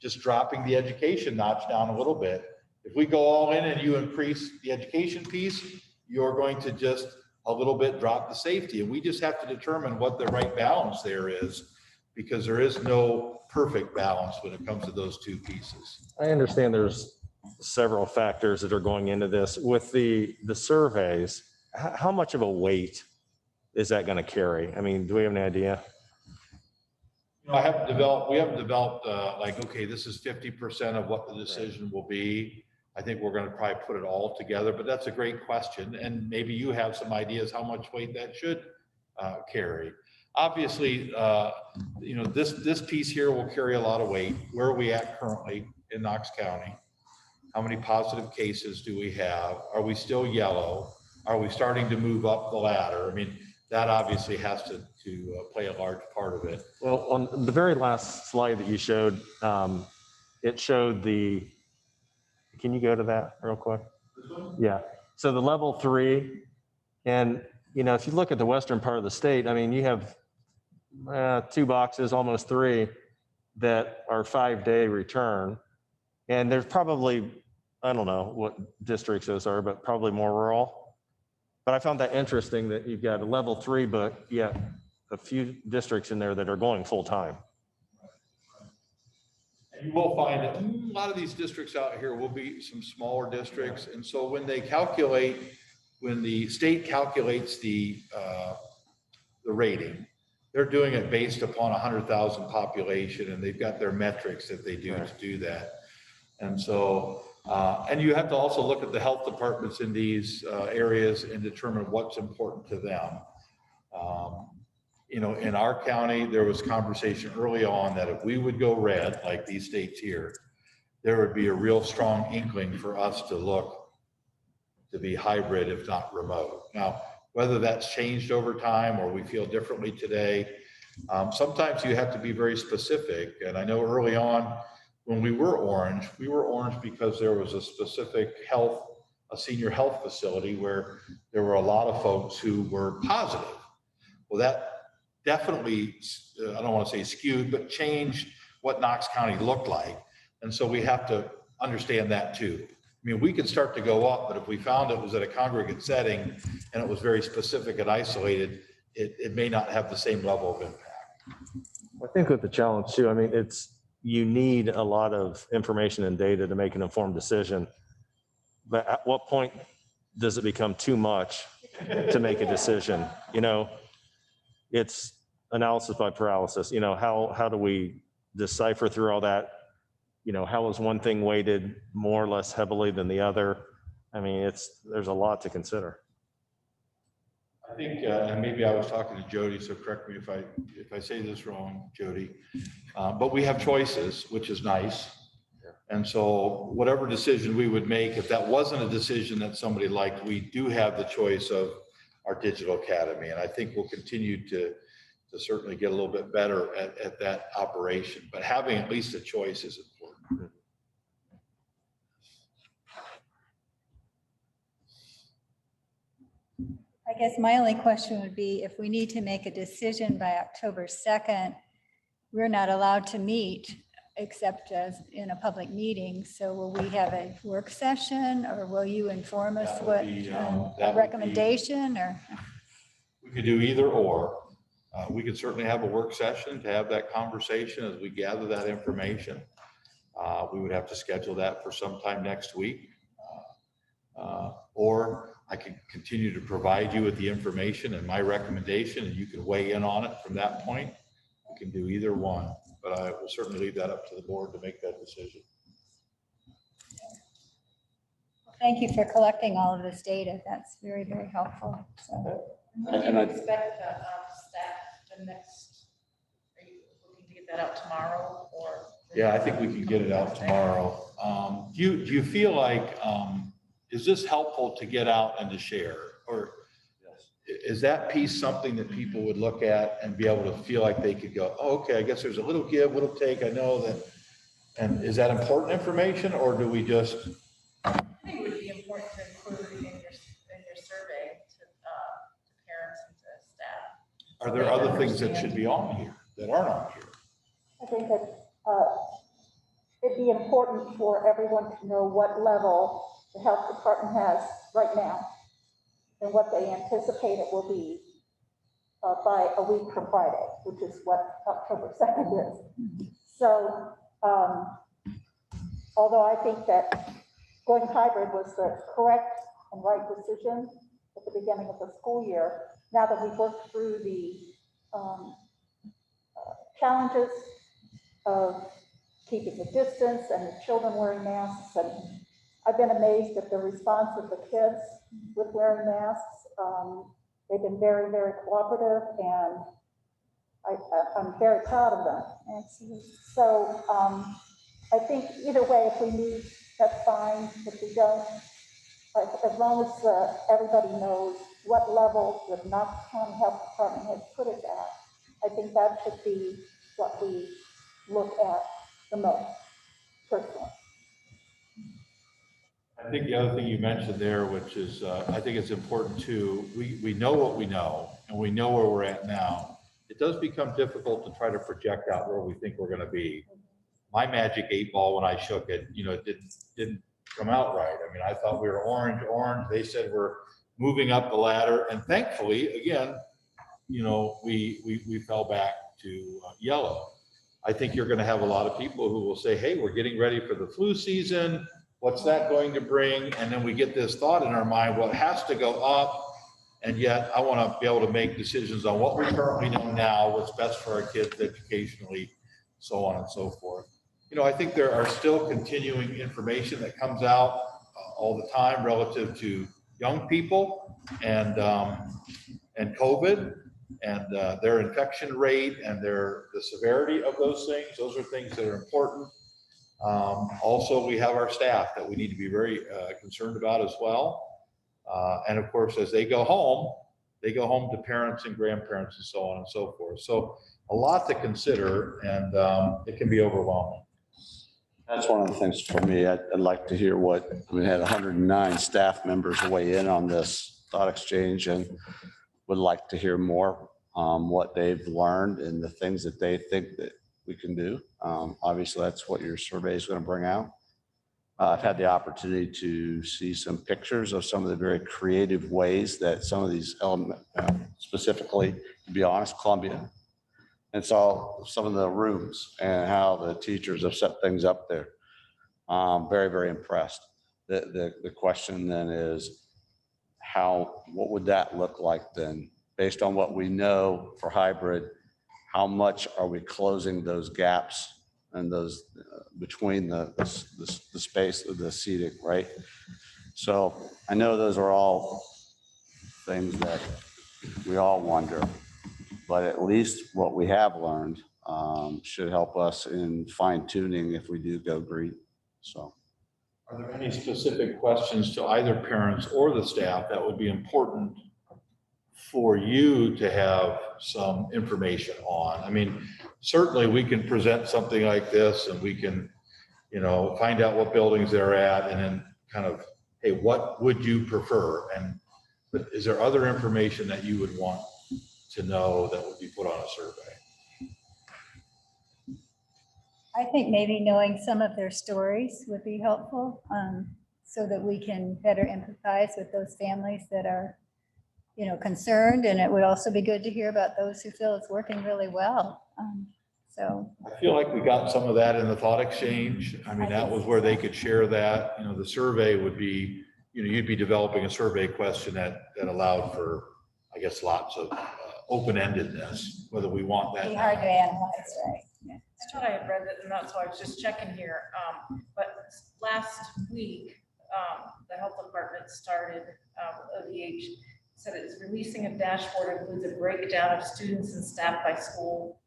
just dropping the education notch down a little bit. If we go all in and you increase the education piece, you're going to just a little bit drop the safety. And we just have to determine what the right balance there is, because there is no perfect balance when it comes to those two pieces. I understand there's several factors that are going into this. With the surveys, how much of a weight is that going to carry? I mean, do we have any idea? We haven't developed like, okay, this is 50% of what the decision will be. I think we're going to probably put it all together, but that's a great question. And maybe you have some ideas how much weight that should carry. Obviously, this piece here will carry a lot of weight. Where are we at currently in Knox County? How many positive cases do we have? Are we still yellow? Are we starting to move up the ladder? I mean, that obviously has to play a large part of it. Well, on the very last slide that you showed, it showed can you go to that real quick? Yeah. So the level 3, and if you look at the western part of the state, I mean, you have 2 boxes, almost 3, that are 5-day return. And there's probably, I don't know what districts those are, but probably more rural. But I found that interesting that you've got a level 3, but yet a few districts in there that are going full time. And you will find that a lot of these districts out here will be some smaller districts. And so when the state calculates the rating, they're doing it based upon 100,000 population, and they've got their metrics that they do to do that. And so, and you have to also look at the health departments in these areas and determine what's important to them. In our county, there was conversation early on that if we would go red, like these states here, there would be a real strong inkling for us to look to be hybrid, if not remote. Now, whether that's changed over time or we feel differently today, sometimes you have to be very specific. And I know early on when we were orange because there was a specific a senior health facility where there were a lot of folks who were positive. Well, that definitely, I don't want to say skewed, but changed what Knox County looked like. And so we have to understand that too. I mean, we could start to go up, but if we found it was at a congregate setting and it was very specific and isolated, it may not have the same level of impact. I think with the challenge too, I mean, you need a lot of information and data to make an informed decision. But at what point does it become too much to make a decision? You know, it's analysis by paralysis. You know, how do we decipher through all that? You know, how is one thing weighted more or less heavily than the other? I mean, there's a lot to consider. I think, and maybe I was talking to Jody, so correct me if I say this wrong, Jody. But we have choices, which is nice. And so whatever decision we would make, if that wasn't a decision that somebody liked, we do have the choice of our digital academy. And I think we'll continue to certainly get a little bit better at that operation. But having at least a choice is important. I guess my only question would be if we need to make a decision by October 2nd, we're not allowed to meet except as in a public meeting. So will we have a work session or will you inform us That would what be, a that would be- recommendation or? We could do either or. We could certainly have a work session to have that conversation as we gather that information. We would have to schedule that for sometime next week. Or I can continue to provide you with the information and my recommendation, and you can weigh in on it from that point. We can do either one, but I will certainly leave that up to the board to make that decision. Thank you for collecting all of this data. That's very, very helpful. So, When do you expect the next, are you looking to get that out tomorrow or? Yeah, I think we can get it out tomorrow. Do you feel like, is this helpful to get out and to share? Or is that piece something that people would look at and be able to feel like they could go, oh, okay, I guess there's a little give, little take. I know that. And is that important information or do we just? I think it would be important to include in your survey to parents and to staff. Are there other things that should be on here that aren't on here? I think that it'd be important for everyone to know what level the health department has right now and what they anticipate it will be by a week from Friday, which is what October 2nd is. So although I think that going hybrid was the correct and right decision at the beginning of the school year, now that we've worked through the challenges of keeping the distance and the children wearing masks, and I've been amazed at the response of the kids with wearing masks. They've been very, very cooperative, and I'm very proud of them. So I think either way, if we need, that's fine. If we don't, as long as everybody knows what level the Knox County Health Department has put it at, I think that should be what we look at the most, personally. I think the other thing you mentioned there, which is, I think it's important too, we know what we know and we know where we're at now. It does become difficult to try to project out where we think we're going to be. My magic 8 ball, when I shook it, it didn't come out right. I mean, I thought we were orange. They said we're moving up the ladder. And thankfully, again, we fell back to yellow. I think you're going to have a lot of people who will say, hey, we're getting ready for the flu season. What's that going to bring? And then we get this thought in our mind, well, it has to go up. And yet I want to be able to make decisions on what we currently know now, what's best for our kids educationally, so on and so forth. I think there are still continuing information that comes out all the time relative to young people and COVID and their infection rate and the severity of those things. Those are things that are important. Also, we have our staff that we need to be very concerned about as well. And of course, as they go home to parents and grandparents and so on and so forth. So a lot to consider, and it can be overwhelming. That's one of the things for me. I'd like to hear we had 109 staff members weigh in on this thought exchange and would like to hear more what they've learned and the things that they think that we can do. Obviously, that's what your survey is going to bring out. I've had the opportunity to see some pictures of some of the very creative ways that some of these elements, specifically, to be honest, Columbia and saw some of the rooms and how the teachers have set things up there. Very, very impressed. The question then is, what would that look like then? Based on what we know for hybrid, how much are we closing those gaps and those between the space of the seating, right? So I know those are all things that we all wonder, but at least what we have learned should help us in fine tuning if we do go green. So. Are there any specific questions to either parents or the staff that would be important for you to have some information on? I mean, certainly we can present something like this and we can, find out what buildings they're at and then kind of, hey, what would you prefer? But is there other information that you would want to know that would be put on a survey? I think maybe knowing some of their stories would be helpful, so that we can better empathize with those families that are, concerned. And it would also be good to hear about those who feel it's working really well. So I feel like we got some of that in the thought exchange. I mean, that was where they could share that. The survey would be, you'd be developing a survey question that allowed for, I guess, lots of open-endedness, whether we want that. it'd be hard to analyze, right? Yeah. I thought I had read it, and that's why I was just checking here. But last week, the health department started, ODH said it's releasing a dashboard that includes a breakdown of students and staff by school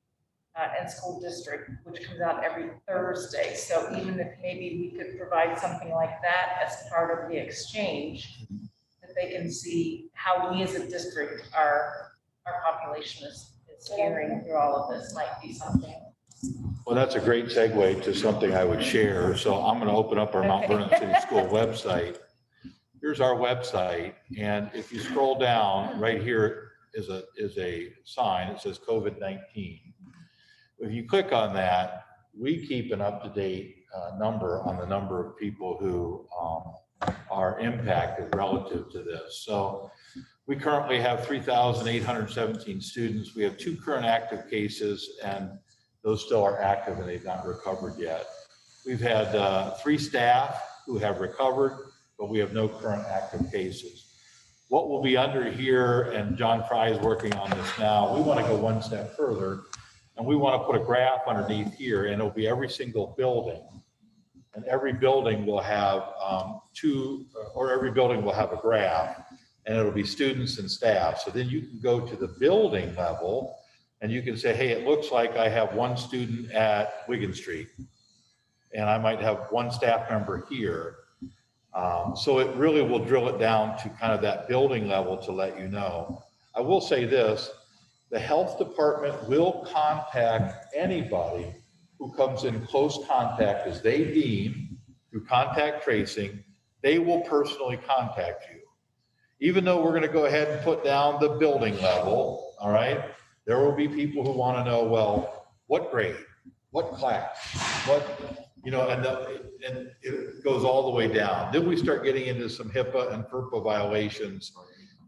and school district, which comes out every Thursday. So even if maybe we could provide something like that as part of the exchange, that they can see how we as a district, our population is steering through all of this, might be something. Well, that's a great segue to something I would share. So I'm going to open up our Mount Vernon City School website. Here's our website. And if you scroll down, right here is a sign. It says COVID-19. If you click on that, we keep an up-to-date number on the number of people who are impacted relative to this. So we currently have 3,817 students. We have 2 current active cases, and those still are active and they've not recovered yet. We've had 3 staff who have recovered, but we have no current active cases. What will be under here, and John Fry is working on this now, we want to go one step further, and we want to put a graph underneath here, and it'll be every single building. And every building will have every building will have a graph, and it'll be students and staff. So then you can go to the building level and you can say, hey, it looks like I have 1 student at Wigan Street, and I might have 1 staff member here. So it really will drill it down to kind of that building level to let you know. I will say this, the health department will contact anybody who comes in close contact as they deem through contact tracing. They will personally contact you. Even though we're going to go ahead and put down the building level, all right, there will be people who want to know, well, what grade, what class, and it goes all the way down. Then we start getting into some HIPAA and FERPA violations.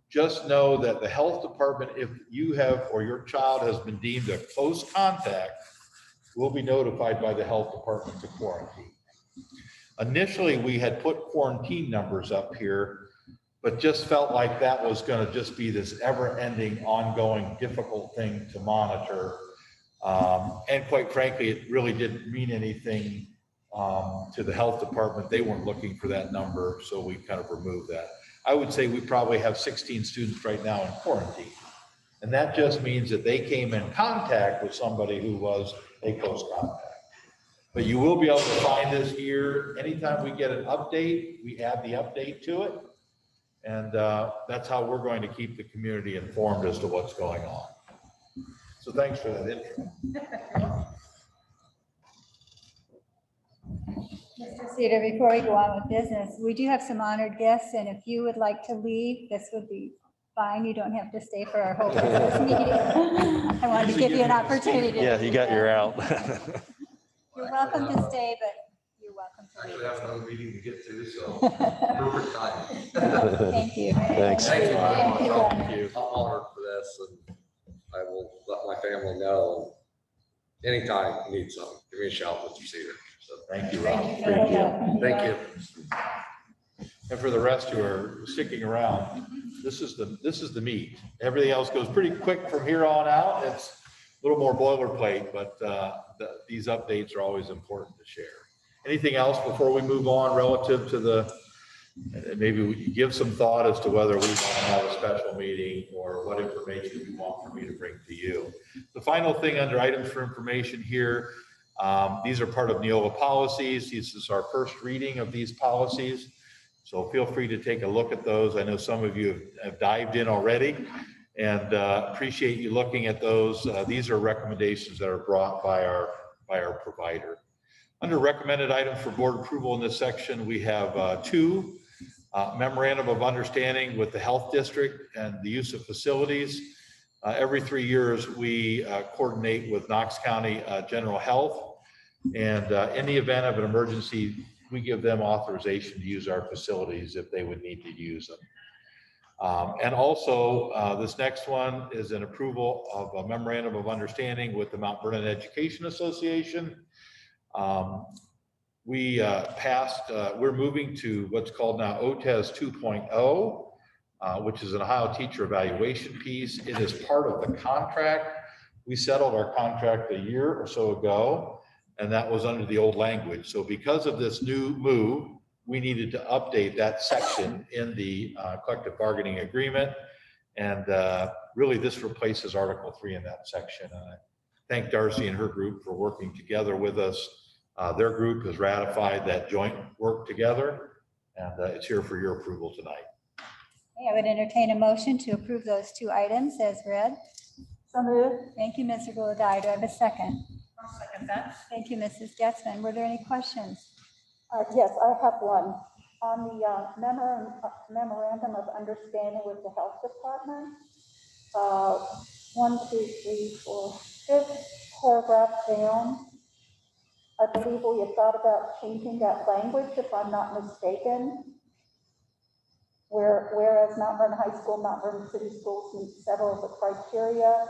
Just know that the health department, if you have or your child has been deemed a close contact, will be notified by the health department to quarantine. Initially, we had put quarantine numbers up here, but just felt like that was going to just be this ever-ending, ongoing, difficult thing to monitor. And quite frankly, it really didn't mean anything to the health department. They weren't looking for that number, so we kind of removed that. I would say we probably have 16 students right now in quarantine. And that just means that they came in contact with somebody who was a close contact. But you will be able to find this here. Anytime we get an update, we add the update to it. And that's how we're going to keep the community informed as to what's going on. So thanks for that intro. Mr. Cedar, before we go on with business, we do have some honored guests, and if you would like to leave, this would be fine. You don't have to stay for our whole business meeting. I wanted to give you an opportunity. Yeah, you got your out. You're welcome to stay, but you're welcome to leave. Actually, I have another meeting to get to, so perfect time. Thank you. Thanks. Thank you. Thank you. Thank you. I'm honored for this, and I will let my family know. Anytime you need something, give me a shout, Mr. Cedar. So, Thank you, Rob. Thank you. thank you. And for the rest who are sticking around, this is the meat. Everything else goes pretty quick from here on out. It's a little more boilerplate, but these updates are always important to share. Anything else before we move on relative to the, maybe we can give some thought as to whether we want to have a special meeting or what information you want for me to bring to you. The final thing under items for information here, these are part of Neola policies. This is our first reading of these policies. So feel free to take a look at those. I know some of you have dived in already and appreciate you looking at those. These are recommendations that are brought by our provider. Under recommended items for board approval in this section, we have two memorandum of understanding with the health district and the use of facilities. Every 3 years, we coordinate with Knox County General Health. And in the event of an emergency, we give them authorization to use our facilities if they would need to use them. And also, this next one is an approval of a memorandum of understanding with the Mount Vernon Education Association. We passed, we're moving to what's called now OTES 2.0, which is an Ohio teacher evaluation piece. It is part of the contract. We settled our contract a year or so ago, and that was under the old language. So because of this new move, we needed to update that section in the collective bargaining agreement. And really this replaces Article 3 in that section. And I thank Darcy and her group for working together with us. Their group has ratified that joint work together, and it's here for your approval tonight. I would entertain a motion to approve those two items as read. So moved. Thank you, Mr. Gulladye. Do I have a second? I'll second that. Thank you, Mrs. Getzmann. Were there any questions? Yes, I have one. On the memorandum of understanding with the health department, 1, 2, 3, 4, 5th paragraph down, I believe we have thought about changing that language, if I'm not mistaken. Whereas Mount Vernon High School, Mount Vernon City Schools meet several of the criteria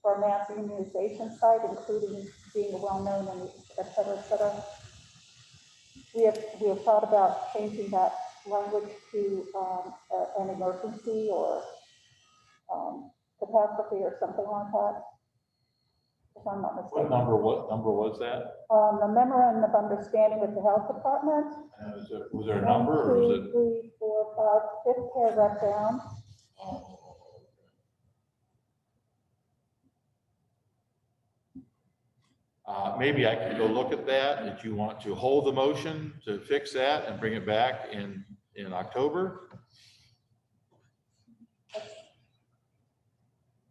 for a mass immunization site, including being well-known and et cetera, et cetera. We have thought about changing that language to an emergency or catastrophe or something like that. If I'm not mistaken. What number was that? The memorandum of understanding with the health department. Was there a number or was it? 1, 2, 3, 4, 5, 5th paragraph down. Maybe I can go look at that if you want to hold the motion to fix that and bring it back in October.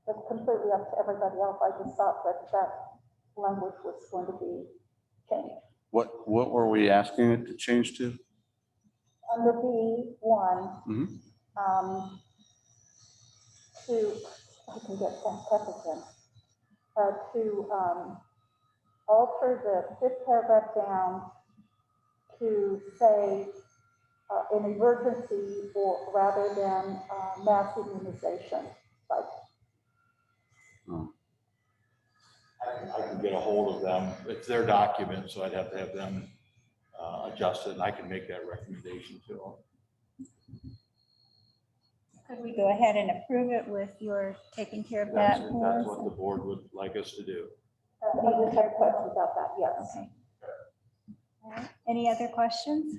That's completely up to everybody else. I just thought that language was going to be changed. What were we asking it to change to? Under B1, to, I can get that again, to alter the 5th paragraph down to say an emergency or rather than mass immunization. Like, I can get a hold of them. It's their document, so I'd have to have them adjust it, and I can make that recommendation to them. Could we go ahead and approve it with your taking care of that? That's for us? what the board would like us to do. I just have questions about that, yes. Okay. All right. Any other questions?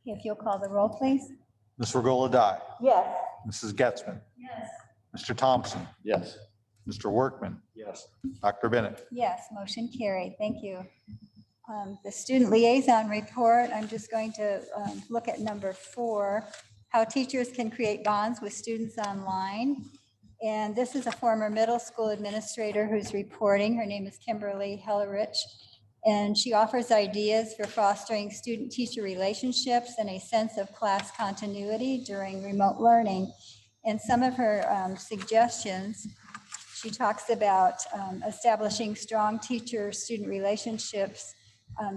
If you'll call the roll, please. Mr. Gulladye, Yes. Mrs. Getzmann, Yes. Mr. Thompson, Yes. Mr. Workman, Yes. Dr. Bennett. Yes, motion carried. Thank you. The student liaison report, I'm just going to look at number 4, how teachers can create bonds with students online. And this is a former middle school administrator who's reporting. Her name is Kimberly Hellerich. And she offers ideas for fostering student-teacher relationships and a sense of class continuity during remote learning. And some of her suggestions, she talks about establishing strong teacher-student relationships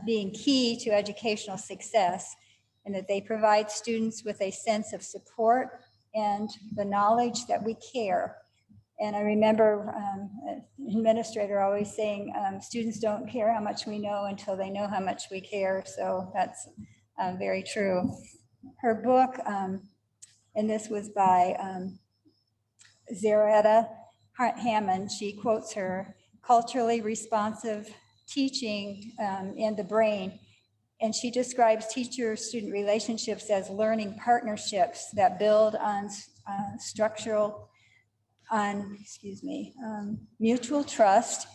being key to educational success, and that they provide students with a sense of support and the knowledge that we care. And I remember administrator always saying, students don't care how much we know until they know how much we care. So that's very true. Her book, and this was by Zaretta Hammond, she quotes her, Culturally Responsive Teaching in the Brain. And she describes teacher-student relationships as learning partnerships that build on mutual trust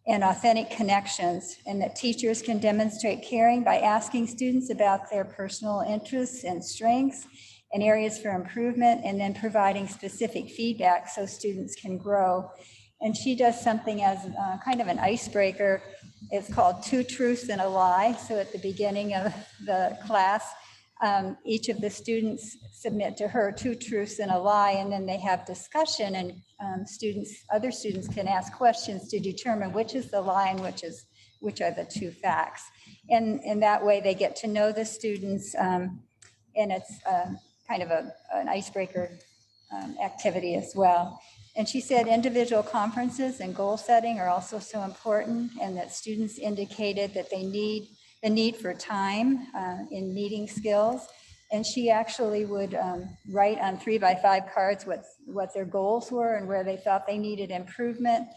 and authentic connections, and that teachers can demonstrate caring by asking students about their personal interests and strengths and areas for improvement, and then providing specific feedback so students can grow. And she does something as kind of an icebreaker. It's called Two Truths and a Lie. So at the beginning of the class, each of the students submit to her 2 truths and a lie, and then they have discussion, and other students can ask questions to determine which is the lie and which are the 2 facts. And in that way, they get to know the students, and it's kind of an icebreaker activity as well. And she said individual conferences and goal setting are also so important, and that students indicated that they need the need for time in meeting skills. And she actually would write on 3x5 cards what their goals were and where they thought they needed improvement.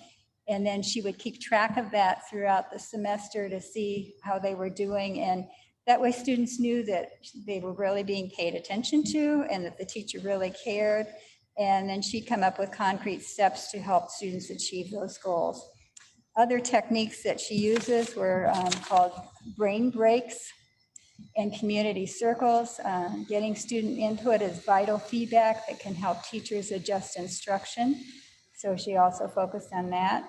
And then she would keep track of that throughout the semester to see how they were doing. And that way students knew that they were really being paid attention to and that the teacher really cared. And then she'd come up with concrete steps to help students achieve those goals. Other techniques that she uses were called brain breaks and community circles. Getting student input is vital feedback that can help teachers adjust instruction. So she also focused on that.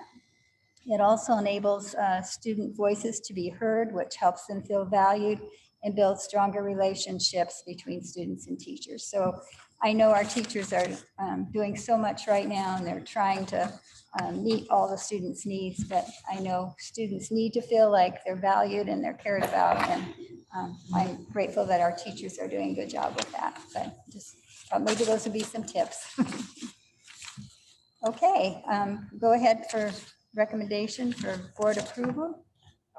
It also enables student voices to be heard, which helps them feel valued and build stronger relationships between students and teachers. So I know our teachers are doing so much right now, and they're trying to meet all the students' needs, but I know students need to feel like they're valued and they're cared about, and I'm grateful that our teachers are doing a good job with that. But just thought maybe those would be some tips. Okay, go ahead for recommendation for board approval.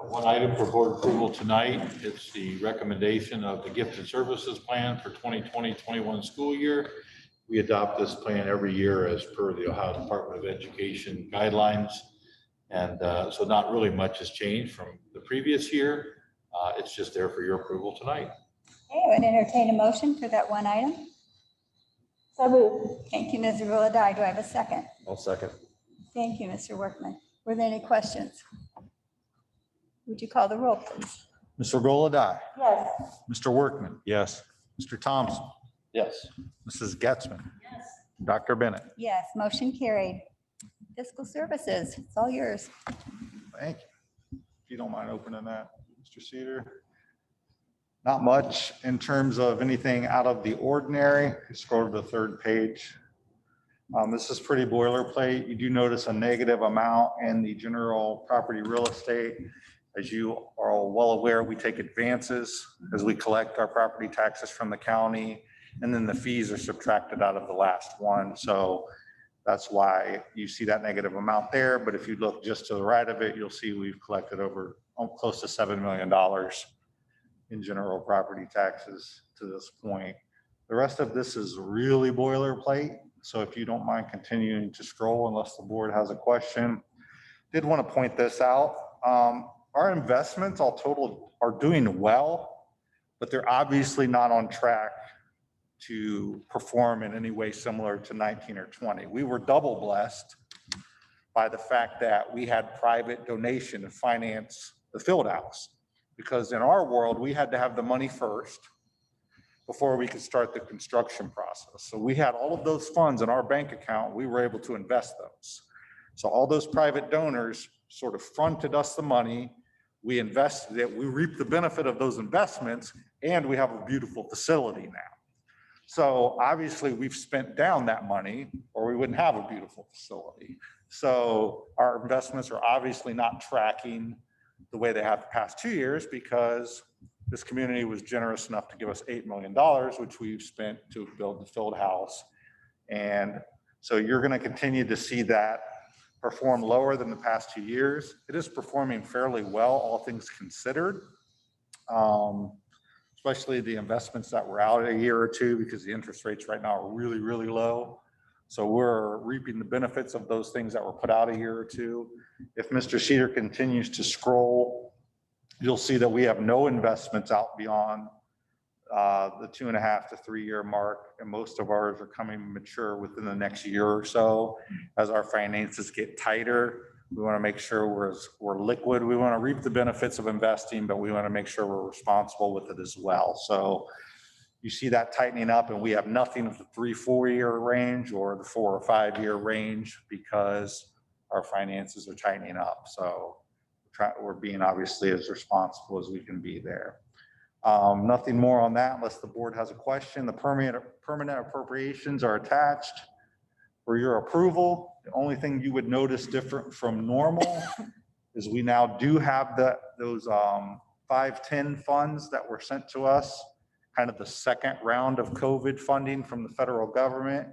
One item for board approval tonight, it's the recommendation of the gifted services plan for 2020-21 school year. We adopt this plan every year as per the Ohio Department of Education guidelines. And so not really much has changed from the previous year. It's just there for your approval tonight. Okay, I would entertain a motion for that one item. So moved. Thank you, Ms. Ruladai. Do I have a second? I'll second. Thank you, Mr. Workman. Were there any questions? Would you call the roll, please? Mr. Roladai, Yes. Mr. Workman, Yes. Mr. Thompson, Yes. Mrs. Getzmann, Yes. Dr. Bennett. Yes, motion carried. Fiscal services, it's all yours. Thank you. If you don't mind opening that, Mr. Cedar. Not much in terms of anything out of the ordinary. Scroll to the 3rd page. This is pretty boilerplate. You do notice a negative amount in the general property real estate. As you are all well aware, we take advances as we collect our property taxes from the county, and then the fees are subtracted out of the last one. So that's why you see that negative amount there. But if you look just to the right of it, you'll see we've collected over close to $7 million in general property taxes to this point. The rest of this is really boilerplate. So if you don't mind continuing to scroll unless the board has a question. Did want to point this out. Our investments all total are doing well, but they're obviously not on track to perform in any way similar to 19 or 20. We were double blessed by the fact that we had private donation to finance the field house, because in our world, we had to have the money first before we could start the construction process. So we had all of those funds in our bank account. We were able to invest those. So all those private donors sort of fronted us the money. We invested it. We reaped the benefit of those investments, and we have a beautiful facility now. So obviously we've spent down that money, or we wouldn't have a beautiful facility. So our investments are obviously not tracking the way they have the past 2 years, because this community was generous enough to give us $8 million, which we've spent to build the field house. And So you're going to continue to see that perform lower than the past 2 years. It is performing fairly well, all things considered. Especially the investments that were out a year or two, because the interest rates right now are really, really low. So we're reaping the benefits of those things that were put out a year or two. If Mr. Cedar continues to scroll, you'll see that we have no investments out beyond the 2.5 to 3 year mark, and most of ours are coming mature within the next year or so. As our finances get tighter, we want to make sure we're liquid. We want to reap the benefits of investing, but we want to make sure we're responsible with it as well. So you see that tightening up, and we have nothing of the 3-4 year range or the 4 or 5 year range because our finances are tightening up. So we're being obviously as responsible as we can be there. Nothing more on that unless the board has a question. The permanent appropriations are attached for your approval. The only thing you would notice different from normal is we now do have those 510 funds that were sent to us, kind of the second round of COVID funding from the federal government.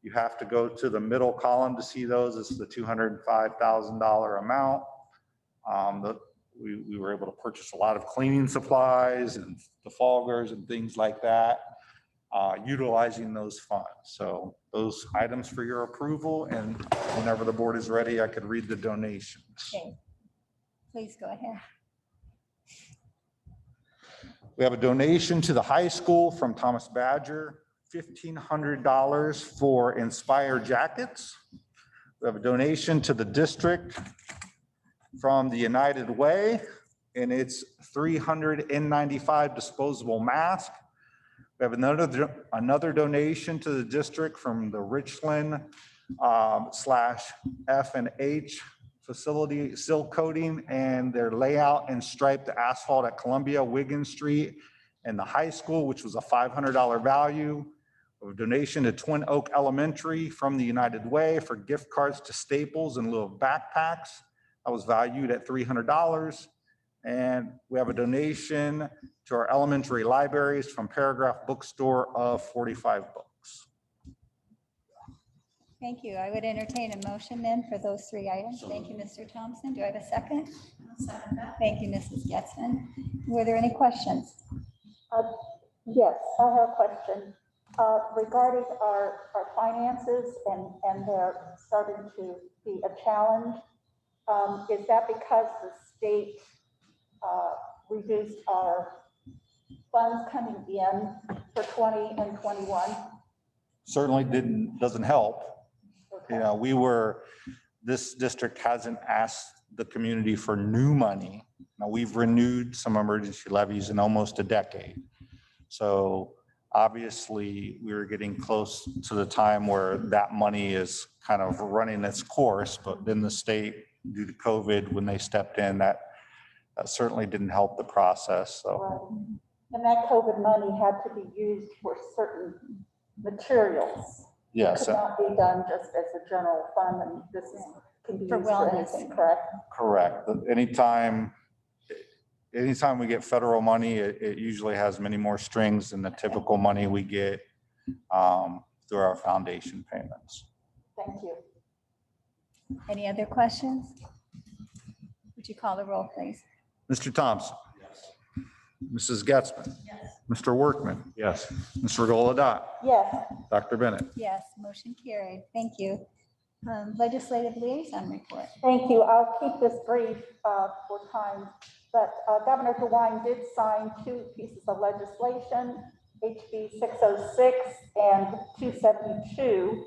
You have to go to the middle column to see those. It's the $205,000 amount. We were able to purchase a lot of cleaning supplies and defoggers and things like that, utilizing those funds. So those items for your approval, and whenever the board is ready, I could read the donations. Okay. Please go ahead. We have a donation to the high school from Thomas Badger, $1,500 for Inspire jackets. We have a donation to the district from the United Way, and it's 395 disposable masks. We have another donation to the district from the Richland /F&H facility, silk coating and their layout and striped asphalt at Columbia, Wiggins Street, and the high school, which was a $500 value. We have a donation to Twin Oak Elementary from the United Way for gift cards to Staples in lieu of backpacks. That was valued at $300. And we have a donation to our elementary libraries from Paragraph Bookstore of 45 books. Thank you. I would entertain a motion then for those 3 items. Thank you, Mr. Thompson. Do I have a second? Thank you, Mrs. Getzmann. Were there any questions? Yes, I have a question regarding our finances, and they're starting to be a challenge. Is that because the state reduced our funds coming in for 20 and 21? Certainly doesn't help. Okay. You know, this district hasn't asked the community for new money. Now, we've renewed some emergency levies in almost a decade. So obviously we were getting close to the time where that money is kind of running its course, but then the state, due to COVID, when they stepped in, that certainly didn't help the process. So. Right. And that COVID money had to be used for certain materials. Yes. It could not be done just as a general fund, and this can be For used for wellness. anything, correct? Correct. Anytime we get federal money, it usually has many more strings than the typical money we get through our foundation payments. Thank you. Any other questions? Would you call the roll, please? Mr. Thompson. Yes. Mrs. Getzmann. Yes. Mr. Workman. Yes. Mr. Golodat. Yes, Dr. Bennett. Yes, motion carried. Thank you. Legislative liaison report. thank you. I'll keep this brief for time, but Governor DeWine did sign 2 pieces of legislation, HB 606 and 272.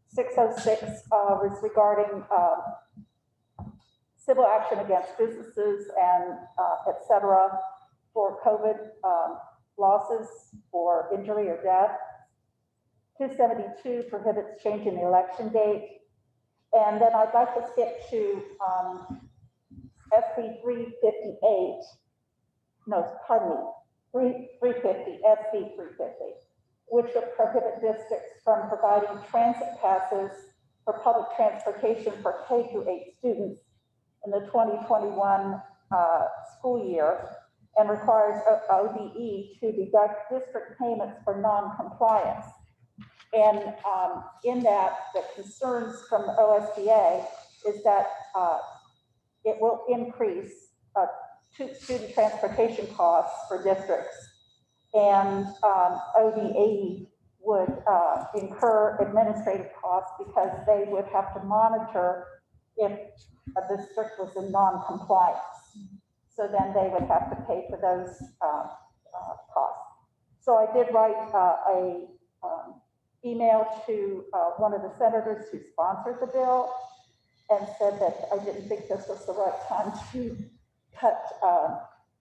606 was regarding civil action against businesses and et cetera for COVID losses for injury or death. 272 prohibits changing the election date. And then I'd like to skip to SB 358. No, pardon me, 350, SB 350, which would prohibit districts from providing transit passes for public transportation for K-8 students in the 2021 school year, and requires ODE to deduct district payments for non-compliance. And in that, the concerns from OSBA is that it will increase student transportation costs for districts. And ODA would incur administrative costs because they would have to monitor if a district was in non-compliance. So then they would have to pay for those costs. So I did write a email to one of the senators who sponsored the bill and said that I didn't think this was the right time to cut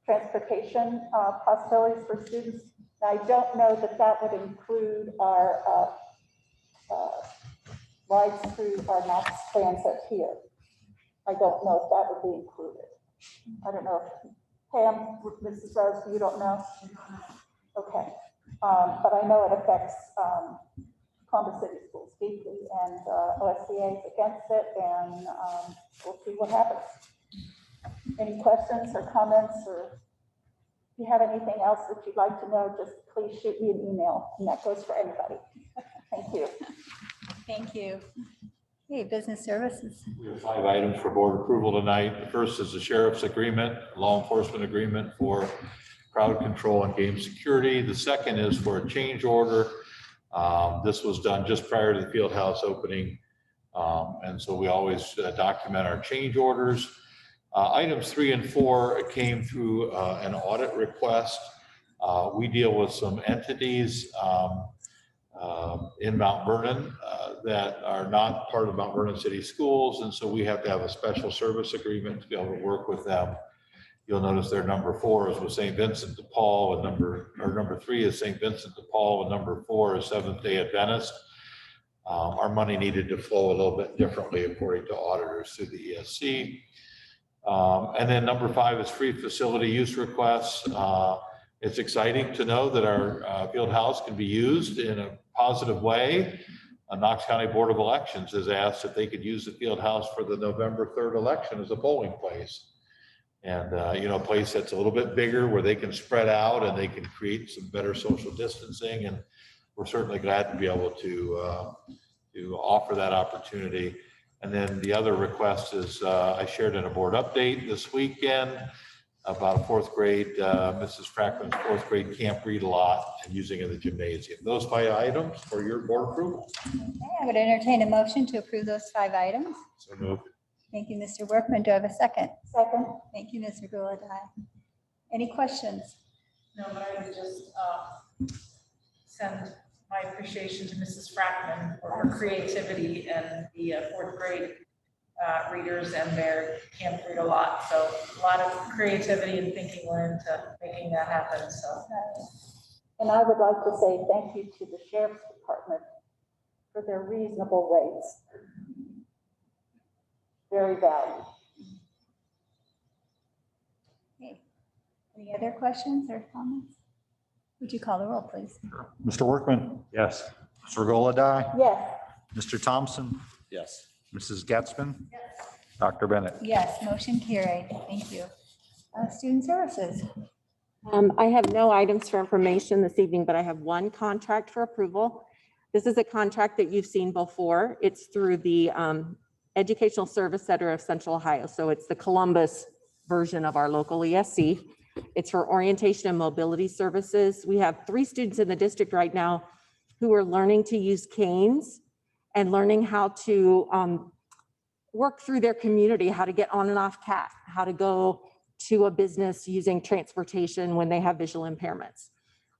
transportation possibilities for students. I don't know that that would include our rides through our Knox Transit here. I don't know if that would be included. I don't know if Pam, Mrs. Rose, you don't know? Okay, but I know it affects Columbus City Schools deeply, and OSBA is against it, and we'll see what happens. Any questions or comments, or if you have anything else that you'd like to know, just please shoot me an email, and that goes for anybody. Thank you. Thank you. Hey, business services. We have 5 items for board approval tonight. The first is the sheriff's agreement, law enforcement agreement for crowd control and game security. The second is for a change order. This was done just prior to the field house opening. And so we always document our change orders. Items 3 and 4 came through an audit request. We deal with some entities in Mount Vernon that are not part of Mount Vernon City Schools. And so we have to have a special service agreement to be able to work with them. You'll notice their number 4 is with St. Vincent de Paul, and number 3 is St. Vincent de Paul, and number 4 is Seventh-day Adventist. Our money needed to flow a little bit differently according to auditors through the ESC. And then number 5 is free facility use requests. It's exciting to know that our field house can be used in a positive way. Knox County Board of Elections has asked if they could use the field house for the November 3rd election as a polling place. And, a place that's a little bit bigger where they can spread out and they can create some better social distancing. And we're certainly glad to be able to offer that opportunity. And then the other request is I shared in a board update this weekend about a 4th grade, Mrs. Frackman's 4th grade camp read a lot and using it in the gymnasium. Those 5 items for your board approval. Okay, I would entertain a motion to approve those 5 items. So moved. Thank you, Mr. Workman. Do I have a second? Second. Thank you, Mr. Gulladye. Any questions? No, but I would just send my appreciation to Mrs. Frackman for her creativity and the 4th grade readers and their camp read a lot. So a lot of creativity and thinking went into making that happen. So. And I would like to say thank you to the Sheriff's Department for their reasonable rates. Very valued. Okay. Any other questions or comments? Would you call the roll, please? Mr. Workman, Yes. Mr. Gulladye, Yes. Mr. Thompson, Yes. Mrs. Getzmann, Dr. Bennett. Yes, motion carried. Thank you. Student services. I have no items for information this evening, but I have one contract for approval. This is a contract that you've seen before. It's through the Educational Service Center of Central Ohio. So it's the Columbus version of our local ESC. It's for orientation and mobility services. We have 3 students in the district right now who are learning to use canes and learning how to work through their community, how to get on and off CAT, how to go to a business using transportation when they have visual impairments.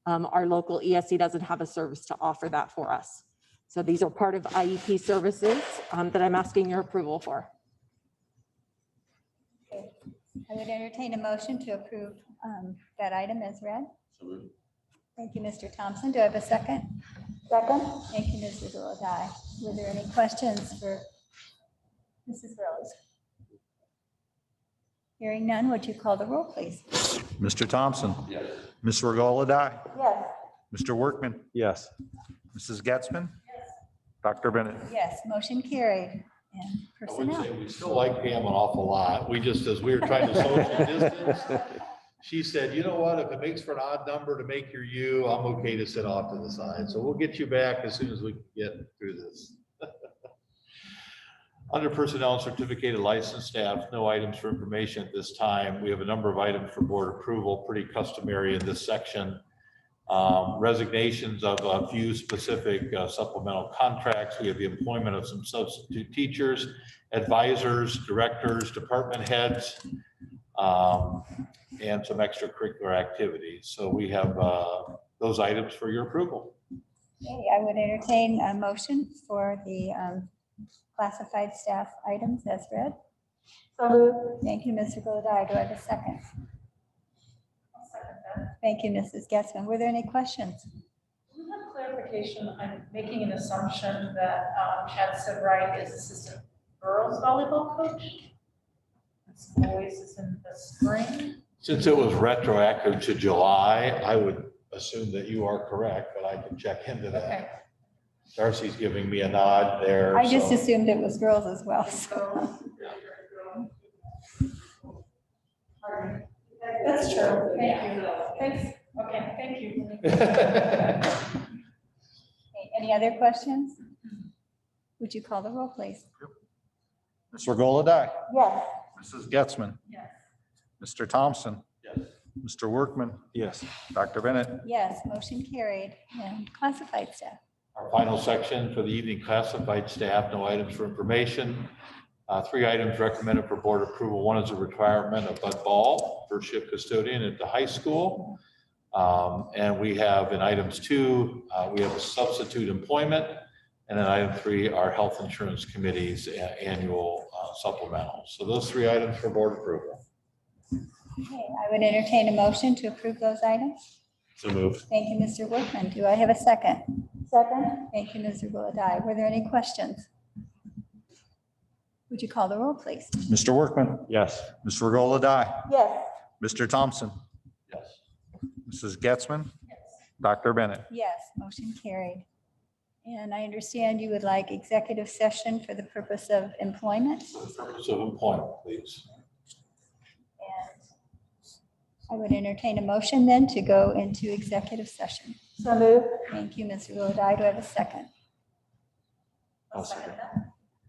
Our local ESC doesn't have a service to offer that for us. So these are part of IEP services that I'm asking your approval for. I would entertain a motion to approve that item as read. Thank you, Mr. Thompson. Do I have a second? Second. Thank you, Mrs. Gulladye. Were there any questions for Mrs. Rose? Hearing none, would you call the roll, please? Mr. Thompson, Yes. Ms. Gulladye, Yes. Mr. Workman, Yes. Mrs. Getzmann, Dr. Bennett. Yes, motion carried. And I would say personnel. we still like Pam an awful lot. We just, as we were trying to social distance, she said, you know what, if it makes for an odd number to make your U, I'm okay to sit off to the side. So we'll get you back as soon as we can get through this. Under personnel and certificated licensed staff, no items for information at this time. We have a number of items for board approval, pretty customary in this section. Resignations of a few specific supplemental contracts. We have the employment of some substitute teachers, advisors, directors, department heads, and some extracurricular activities. So we have those items for your approval. Okay, I would entertain a motion for the classified staff items as read. So moved. Thank you, Mr. Gulladye. Do I have a second? Thank you, Mrs. Getzmann. Were there any questions? We have clarification. I'm making an assumption that Chad Sebright is assistant girls volleyball coach. Boys is in the spring. Since it was retroactive to July, I would assume that you are correct, but I can check into that. Okay. Darcy's giving me a nod there. I just so- assumed it was girls as well. So. That's true. Thank you. Thanks. Okay, thank you. Okay, any other questions? Would you call the roll, please? Mr. Gulladye. Yes. Mrs. Getzmann. Yes. Mr. Thompson. Yes. Mr. Workman. Yes. Dr. Bennett. Yes, motion carried. And classified staff. Our final section for the evening, classified staff, no items for information. 3 items recommended for board approval. One is a retirement of Bud Ball, first shift custodian at the high school. And we have in items 2, we have a substitute employment. And then item 3, our health insurance committee's annual supplemental. So those 3 items for board approval. Okay, I would entertain a motion to approve those items. So moved. Thank you, Mr. Workman. Do I have a second? Second. Thank you, Mr. Gulladye. Were there any questions? Would you call the roll, please? Mr. Workman. Yes. Mr. Gulladye. Yes. Mr. Thompson. Yes. Mrs. Getzmann. Dr. Bennett. Yes, motion carried. And I understand you would like executive session for the purpose of employment. For the purpose of employment, please. And I would entertain a motion then to go into executive session. So moved. Thank you, Mr. Gulladye. Do I have a second? I'll second.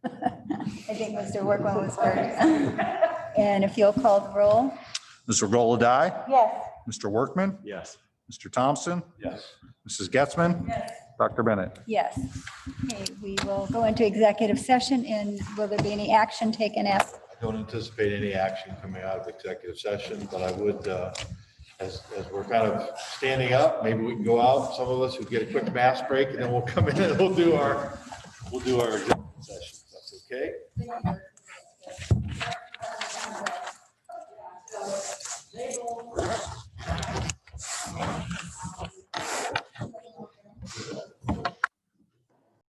I think Mr. Workman was first. And if you'll call the roll. Mr. Gulladye. Yes. Mr. Workman. Yes. Mr. Thompson. Yes. Mrs. Getzmann. Yes. Dr. Bennett. Yes. Okay, we will go into executive session, and will there be any action taken after? I don't anticipate any action coming out of executive session, but I would, as we're kind of standing up, maybe we can go out, some of us who get a quick mask break, and then we'll come in and we'll do our executive session. That's okay?